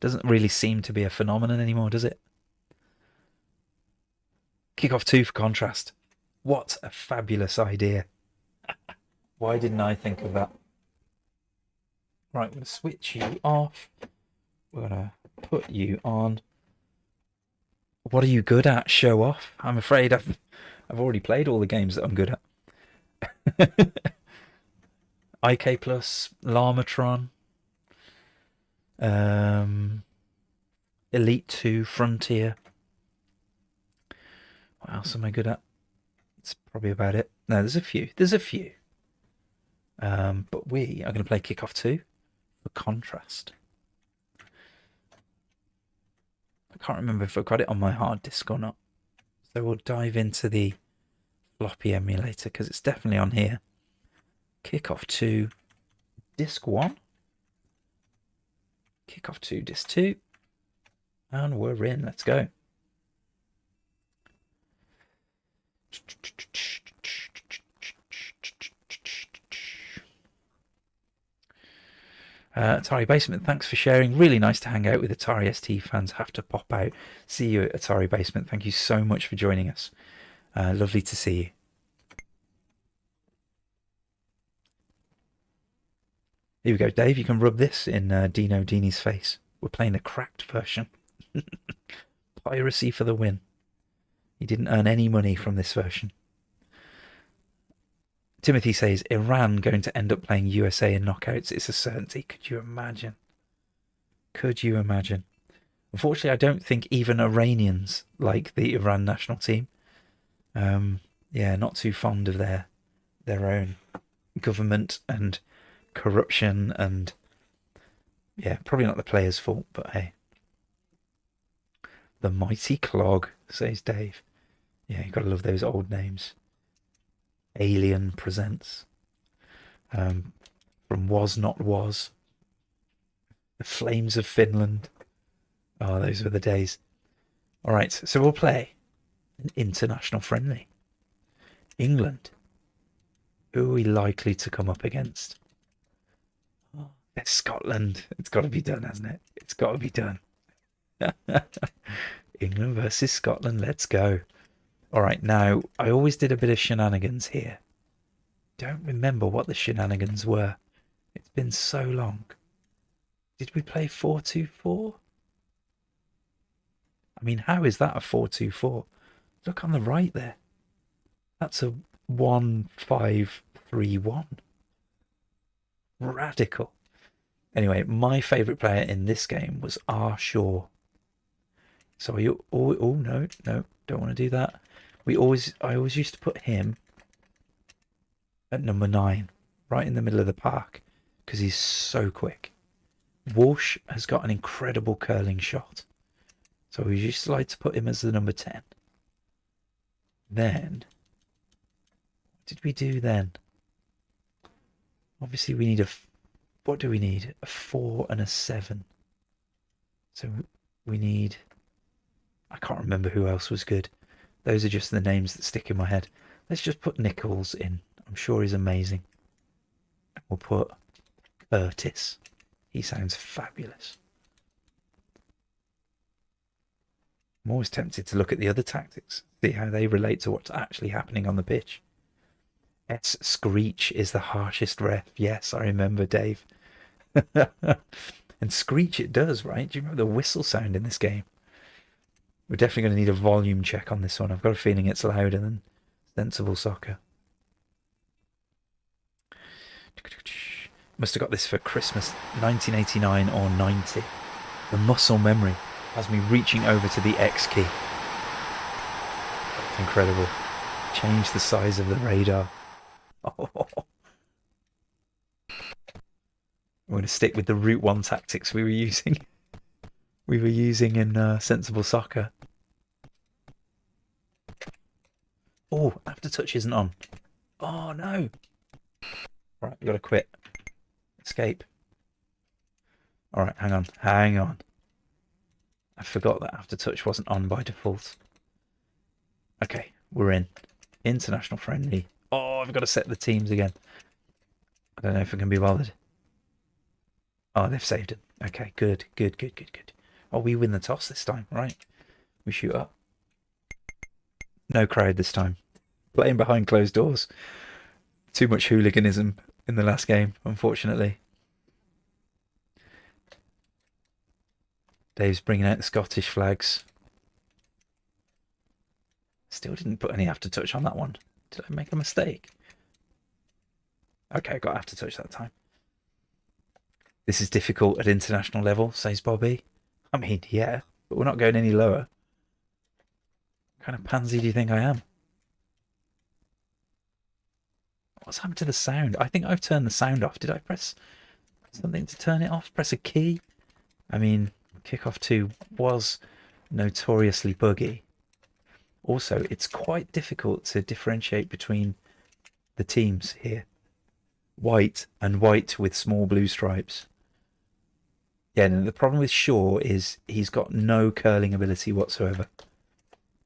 Doesn't really seem to be a phenomenon anymore, does it? Kickoff 2 for contrast. What a fabulous idea. Why didn't I think of that? Right, we're going to switch you off. We're going to put you on. What are you good at? Show off. I'm afraid I've already played all the games that I'm good at. IK Plus, Llamatron, Elite 2, Frontier. What else am I good at? It's probably about it. No, there's a few. But we are going to play Kickoff 2 for contrast. I can't remember if I've got it on my hard disk or not. So we'll dive into the floppy emulator because it's definitely on here. Kickoff 2, Disk 1. Kickoff 2, Disk 2. And we're in. Let's go. Atari Basement, thanks for sharing. Really nice to hang out with Atari ST fans. Have to pop out. See you at Atari Basement. Thank you so much for joining us. Lovely to see you. Here we go, Dave. You can rub this in Dino Dini's face. We're playing the cracked version. Piracy for the win. He didn't earn any money from this version. Timothy says, Iran going to end up playing USA in knockouts. It's a certainty. Could you imagine? Could you imagine? Unfortunately, I don't think even Iranians like the Iran national team. Yeah, not too fond of their own government and corruption, and yeah, probably not the players' fault, but hey. The Mighty Clog, says Dave. Yeah, you've got to love those old names. Alien Presents. From Was Not Was. The flames of Finland. Oh, those were the days. All right, so we'll play an international friendly. England. Who are we likely to come up against? Oh, it's Scotland. It's got to be done, hasn't it? It's got to be done. England versus Scotland. Let's go. All right, now, I always did a bit of shenanigans here. Don't remember what the shenanigans were. It's been so long. Did we play 4-2-4? I mean, how is that a 4-2-4? Look on the right there. That's a 1-5-3-1. Radical. Anyway, my favourite player in this game was R. Shaw. So you oh no, don't want to do that. I always used to put him at number 9, right in the middle of the park, because he's so quick. Walsh has got an incredible curling shot. So we used to like to put him as the number 10. Then, what did we do then? Obviously we need what do we need? A 4 and a 7. So we need, I can't remember who else was good. Those are just the names that stick in my head. Let's just put Nichols in. I'm sure he's amazing. We'll put Curtis. He sounds fabulous. I'm always tempted to look at the other tactics, see how they relate to what's actually happening on the pitch. Screech is the harshest ref. Yes, I remember, Dave. And screech it does, right? Do you remember the whistle sound in this game? We're definitely going to need a volume check on this one. I've got a feeling it's louder than Sensible Soccer. Must have got this for Christmas 1989 or 90. The muscle memory has me reaching over to the X key. That's incredible. Change the size of the radar. Oh. We're going to stick with the Route 1 tactics we were using. We were using in Sensible Soccer. Oh, aftertouch isn't on. Oh no. Right, we got to quit. Escape. Alright, hang on. I forgot that aftertouch wasn't on by default. Okay, we're in. International friendly. Oh, I've got to set the teams again. I don't know if I can be bothered. Oh, they've saved it. Okay, good. Oh, we win the toss this time, right? We shoot up. No crowd this time. Playing behind closed doors. Too much hooliganism in the last game, unfortunately. Dave's bringing out the Scottish flags. Still didn't put any aftertouch on that one. Did I make a mistake? Okay, I got aftertouch that time. This is difficult at international level, says Bobby. I mean, yeah, but we're not going any lower. What kind of pansy do you think I am? What's happened to the sound? I think I've turned the sound off. Did I press something to turn it off? Press a key? I mean, Kickoff 2 was notoriously buggy. Also, it's quite difficult to differentiate between the teams here. White and white with small blue stripes. Yeah, and the problem with Shaw is he's got no curling ability whatsoever.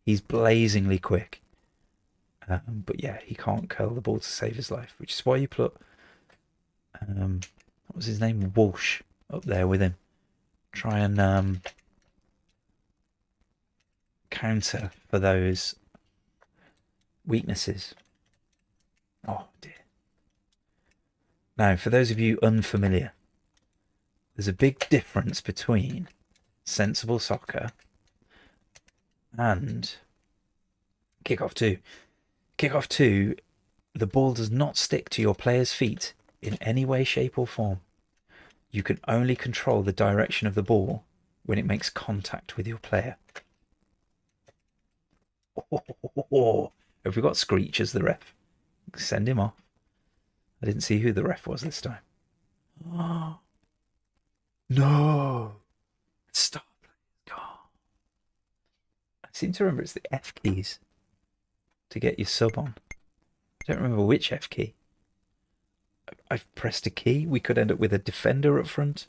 He's blazingly quick. But yeah, he can't curl the ball to save his life, which is why you put, what was his name? Walsh up there with him. Try and counter for those weaknesses. Oh dear. Now, for those of you unfamiliar, there's a big difference between Sensible Soccer and Kickoff 2. Kickoff 2, the ball does not stick to your player's feet in any way, shape or form. You can only control the direction of the ball when it makes contact with your player. Oh, have we got Screech as the ref? Send him off. I didn't see who the ref was this time. Oh, no. Stop. God. I seem to remember it's the F keys to get your sub on. I don't remember which F key. I've pressed a key. We could end up with a defender up front.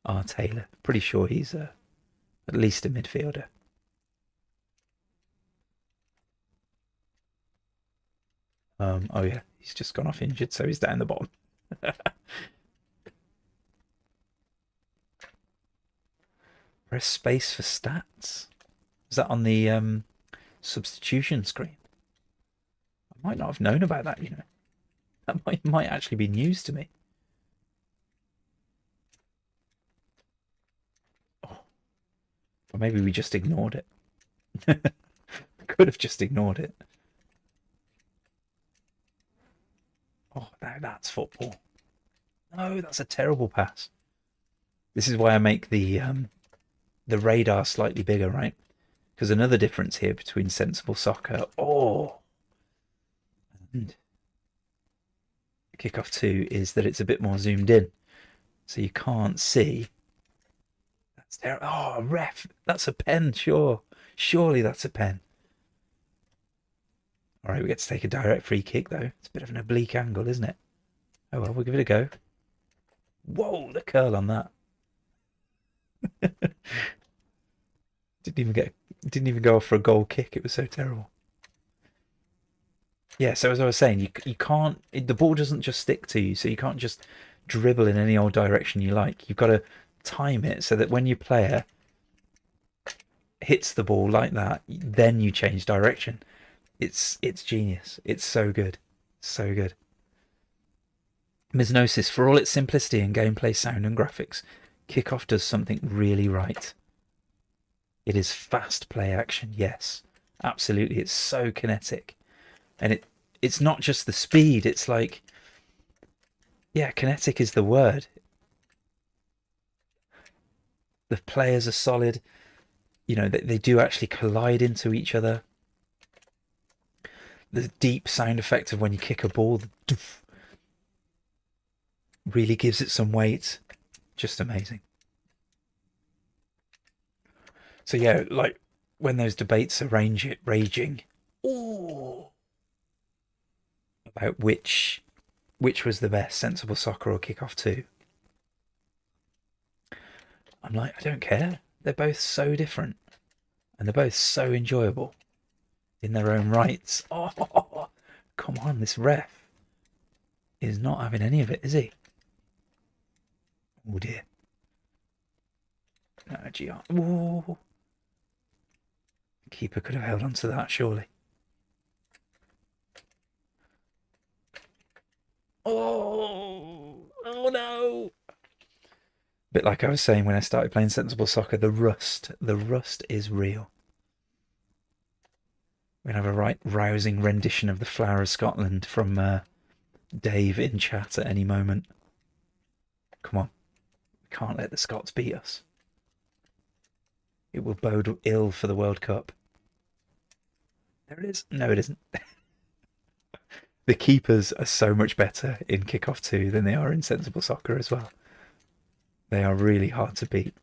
R. Taylor. Pretty sure he's at least a midfielder. Oh yeah, he's just gone off injured, so he's down the bottom. Press space for stats. Is that on the substitution screen? I might not have known about that, you know. That might actually be news to me. Oh, or maybe we just ignored it. Could have just ignored it. Oh, that's football. No, that's a terrible pass. This is why I make the radar slightly bigger, right? Because another difference here between sensible soccer, and Kickoff 2 is that it's a bit more zoomed in, so you can't see. That's terrible. Oh, ref, that's a pen, sure. Surely that's a pen. All right, we get to take a direct free kick, though. It's a bit of an oblique angle, isn't it? Oh, well, we'll give it a go. Whoa, the curl on that. Didn't even go off for a goal kick. It was so terrible. Yeah, so as I was saying, you can't. The ball doesn't just stick to you, so you can't just dribble in any old direction you like. You've got to time it so that when your player hits the ball like that, then you change direction. It's genius. It's so good. So good. Mysnosis, for all its simplicity in gameplay, sound and graphics, Kickoff does something really right. It is fast play action, yes. Absolutely. It's so kinetic. And it's not just the speed, it's like, yeah, kinetic is the word. The players are solid. You know, they do actually collide into each other. The deep sound effect of when you kick a ball, the doof, really gives it some weight. Just amazing. So yeah, like when those debates are raging, about which was the best, Sensible Soccer or Kickoff 2, I'm like, I don't care. They're both so different, and they're both so enjoyable in their own rights. Oh, come on, this ref is not having any of it, is he? Oh dear. No, GR. Ooh. Keeper could have held on to that, surely. Oh no! Bit like I was saying when I started playing Sensible Soccer, the rust is real. We're gonna have a right rousing rendition of the Flower of Scotland from Dave in chat at any moment. Come on, we can't let the Scots beat us. It will bode ill for the World Cup. There it is. No, it isn't. The keepers are so much better in Kickoff 2 than they are in Sensible Soccer as well. They are really hard to beat,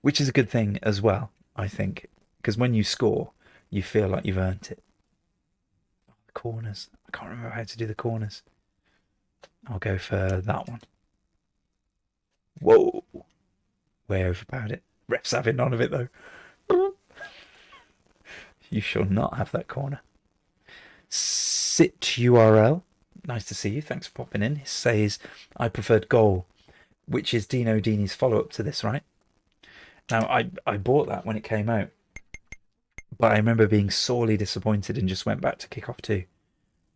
which is a good thing as well, I think, because when you score, you feel like you've earned it. The corners. I can't remember how to do the corners. I'll go for that one. Whoa. Way overpowered it. Ref's having none of it, though. You shall not have that corner. Sit URL. Nice to see you. Thanks for popping in. He says, I preferred Goal, which is Dino Dini's follow-up to this, right? Now, I bought that when it came out, but I remember being sorely disappointed and just went back to Kickoff 2.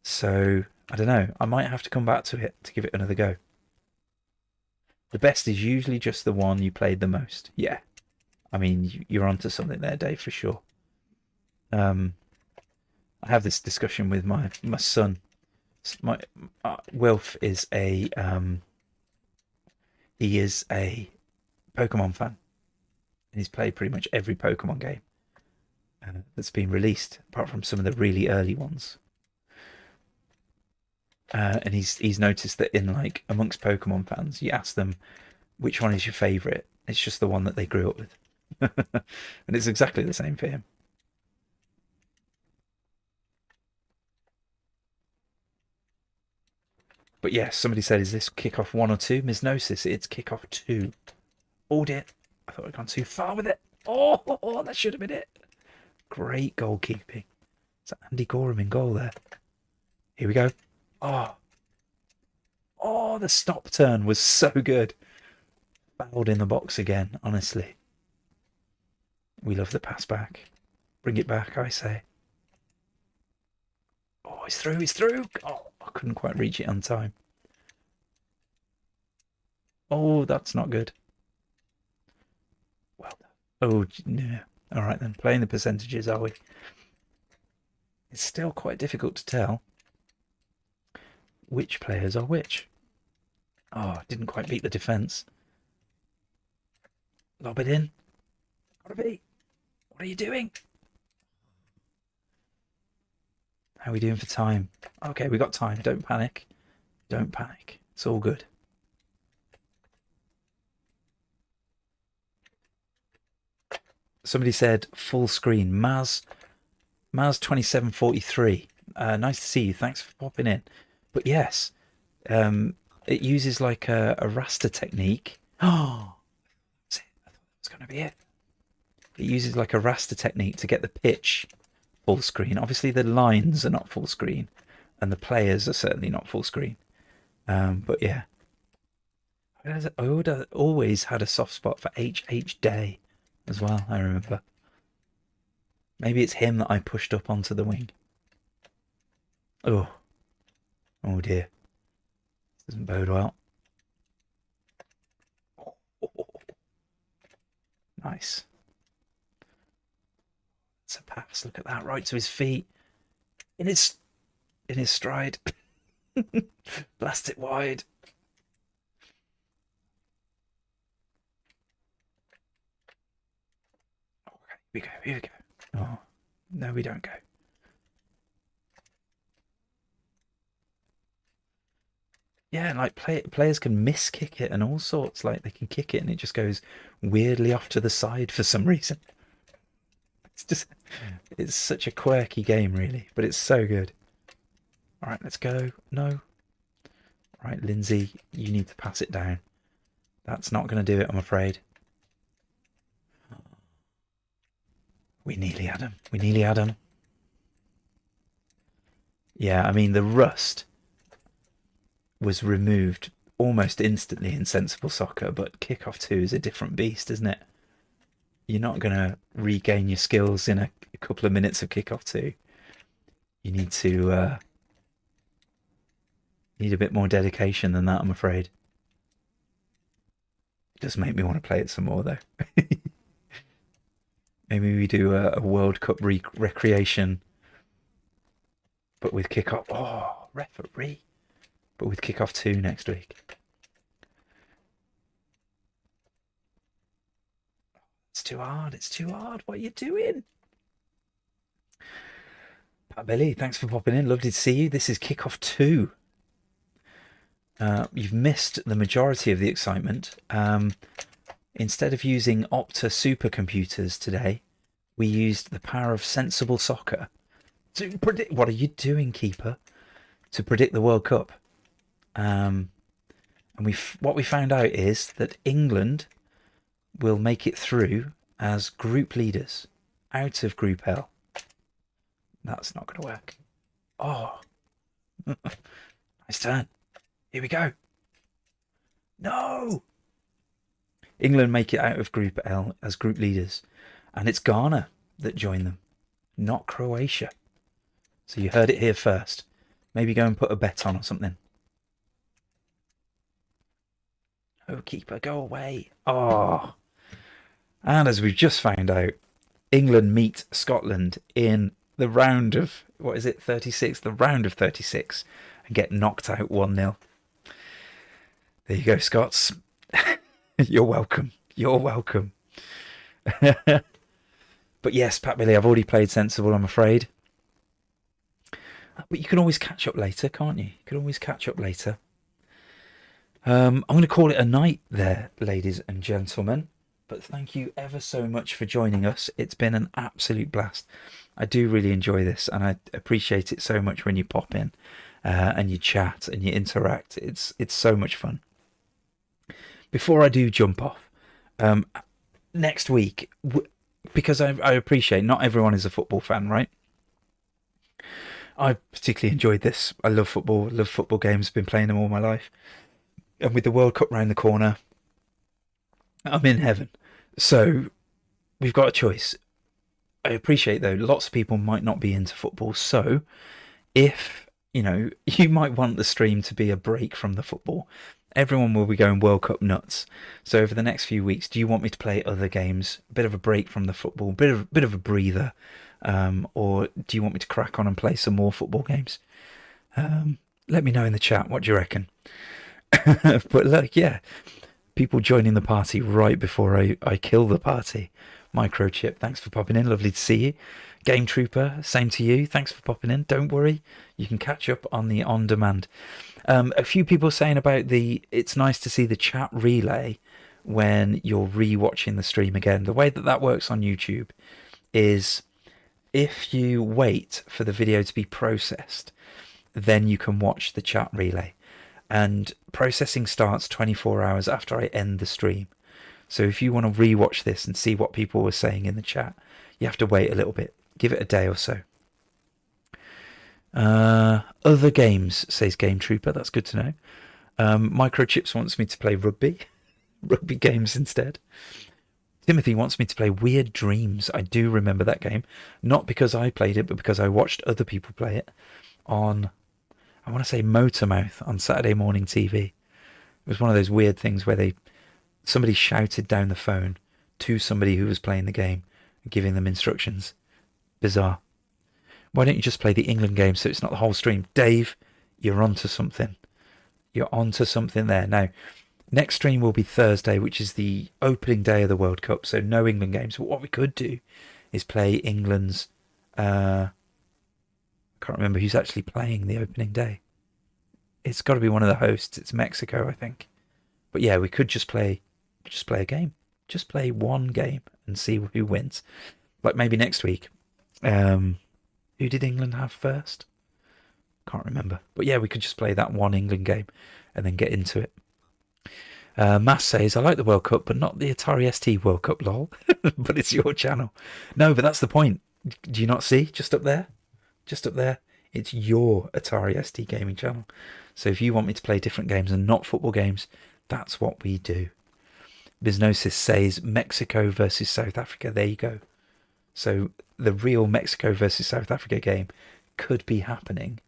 So, I don't know. I might have to come back to it to give it another go. The best is usually just the one you played the most. Yeah. I mean, you're onto something there, Dave, for sure. I have this discussion with my son. My Wilf is he is a Pokemon fan, and he's played pretty much every Pokemon game that's been released, apart from some of the really early ones. And he's noticed that in like amongst Pokemon fans, you ask them which one is your favorite. It's just the one that they grew up with, and it's exactly the same for him. But yes, somebody said, is this Kickoff 1 or 2? Mysnosis, it's Kickoff 2. Oh dear. I thought I'd gone too far with it. Oh, that should have been it. Great goalkeeping. It's Andy Gorham in goal there. Here we go. Oh, the stop turn was so good. Fouled in the box again, honestly. We love the pass back. Bring it back, I say. Oh, he's through, he's through. Oh, I couldn't quite reach it on time. Oh, that's not good. Well done. Oh, yeah. All right then, playing the percentages, are we? It's still quite difficult to tell which players are which. Oh, didn't quite beat the defence. Lob it in. Gotta be. What are you doing? How are we doing for time? Okay, we got time. Don't panic. Don't panic. It's all good. Somebody said full screen. Maz 2743. Nice to see you. Thanks for popping in. But yes, it uses like a raster technique. Oh, that's it. I thought that was going to be it. It uses like a raster technique to get the pitch full screen. Obviously, the lines are not full screen, and the players are certainly not full screen. But yeah, I always had a soft spot for H Day as well. I remember. Maybe it's him that I pushed up onto the wing. Oh dear. This doesn't bode well. Nice. It's a pass. Look at that, right to his feet. In his stride. Blast it wide. Okay, here we go. Oh, no, we don't go. Yeah, and like players can miss kick it and all sorts. Like they can kick it and it just goes weirdly off to the side for some reason. It's such a quirky game, really, but it's so good. All right, let's go. No. All right, Lindsay, you need to pass it down. That's not going to do it, I'm afraid. We nearly had him. We nearly had him. Yeah, I mean, the rust was removed almost instantly in Sensible Soccer, but Kickoff 2 is a different beast, isn't it? You're not going to regain your skills in a couple of minutes of Kickoff 2. You need to need a bit more dedication than that, I'm afraid. It does make me want to play it some more, though. Maybe we do a World Cup recreation, but with Kickoff. Oh, referee! But with Kickoff 2 next week. It's too hard. It's too hard. What are you doing? Pat Billy, thanks for popping in. Lovely to see you. This is Kickoff 2. You've missed the majority of the excitement. Instead of using Opta supercomputers today, we used the power of Sensible Soccer to predict. What are you doing, keeper? To predict the World Cup. And what we found out is that England will make it through as group leaders out of Group L. That's not going to work. Oh, nice turn. Here we go. No. England make it out of Group L as group leaders, and it's Ghana that join them, not Croatia. So you heard it here first. Maybe go and put a bet on or something. Oh, keeper, go away. Oh. And as we've just found out, England meet Scotland in the round of, what is it, 36? The round of 36, and get knocked out 1-0. There you go, Scots. You're welcome. You're welcome. But yes, Pat Billy, I've already played Sensible, I'm afraid. But you can always catch up later, can't you? You can always catch up later. I'm going to call it a night there, ladies and gentlemen. But thank you ever so much for joining us. It's been an absolute blast. I do really enjoy this, and I appreciate it so much when you pop in and you chat and you interact. It's so much fun. Before I do jump off, Next week, because I appreciate not everyone is a football fan, right? I particularly enjoyed this. I love football games, been playing them all my life. And with the World Cup round the corner, I'm in heaven. So we've got a choice. I appreciate, though, lots of people might not be into football. So if, you might want the stream to be a break from the football. Everyone will be going World Cup nuts. So over the next few weeks, do you want me to play other games? A bit of a break from the football, bit of a breather. Or do you want me to crack on and play some more football games? Let me know in the chat. What do you reckon? But look, yeah, people joining the party right before I kill the party. Microchip, thanks for popping in. Lovely to see you. Game Trooper, same to you. Thanks for popping in. Don't worry, you can catch up on the on-demand. A few people saying about it's nice to see the chat relay when you're re-watching the stream again. The way that works on YouTube is if you wait for the video to be processed, then you can watch the chat relay. And processing starts 24 hours after I end the stream. So if you want to re-watch this and see what people were saying in the chat, you have to wait a little bit. Give it a day or so. Other games, says Game Trooper. That's good to know. Microchips wants me to play rugby games instead. Timothy wants me to play Weird Dreams. I do remember that game. Not because I played it, but because I watched other people play it on, I want to say Motormouth on Saturday morning TV. It was one of those weird things where somebody shouted down the phone to somebody who was playing the game, giving them instructions. Bizarre. Why don't you just play the England game so it's not the whole stream? Dave, you're onto something. You're onto something there. Now, next stream will be Thursday, which is the opening day of the World Cup, so no England games. But what we could do is play England's... I can't remember who's actually playing the opening day. It's got to be one of the hosts. It's Mexico, I think. But yeah, we could just play a game. Just play one game and see who wins. Like maybe next week. Who did England have first? Can't remember. But yeah, we could just play that one England game and then get into it. Mass says, I like the World Cup, but not the Atari ST World Cup, lol. But it's your channel. No, but that's the point. Do you not see? Just up there? Just up there. It's your Atari ST gaming channel. So if you want me to play different games and not football games, that's what we do. Biznosis says Mexico versus South Africa. There you go. So the real Mexico versus South Africa game could be happening.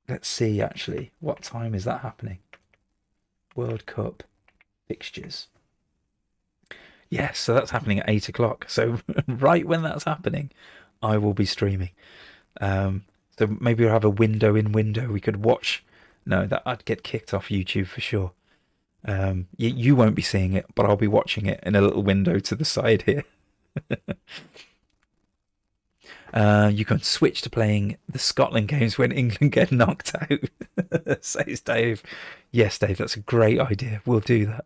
Let's see, actually. What time is that happening? World Cup fixtures. Yes, so that's happening at 8 o'clock. So right when that's happening, I will be streaming. So maybe we'll have a window in window. We could watch. No, I'd get kicked off YouTube for sure. You won't be seeing it, but I'll be watching it in a little window to the side here. You can switch to playing the Scotland games when England get knocked out, says Dave. Yes, Dave, that's a great idea. We'll do that.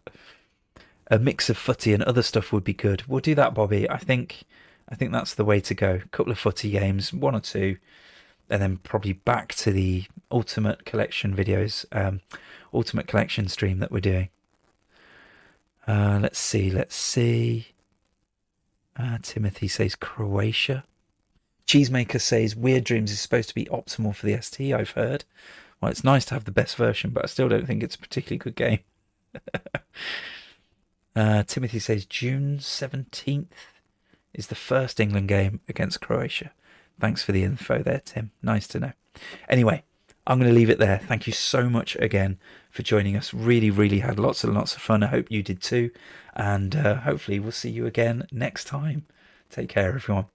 A mix of footy and other stuff would be good. We'll do that, Bobby. I think that's the way to go. A couple of footy games, one or two, and then probably back to the Ultimate Collection videos, Ultimate Collection stream that we're doing. Let's see. Timothy says Croatia. Cheesemaker says Weird Dreams is supposed to be optimal for the ST, I've heard. Well, it's nice to have the best version, but I still don't think it's a particularly good game. Timothy says June 17th is the first England game against Croatia. Thanks for the info there, Tim. Nice to know. Anyway, I'm going to leave it there. Thank you so much again for joining us. Really, really had lots and lots of fun. I hope you did too. And hopefully we'll see you again next time. Take care, everyone.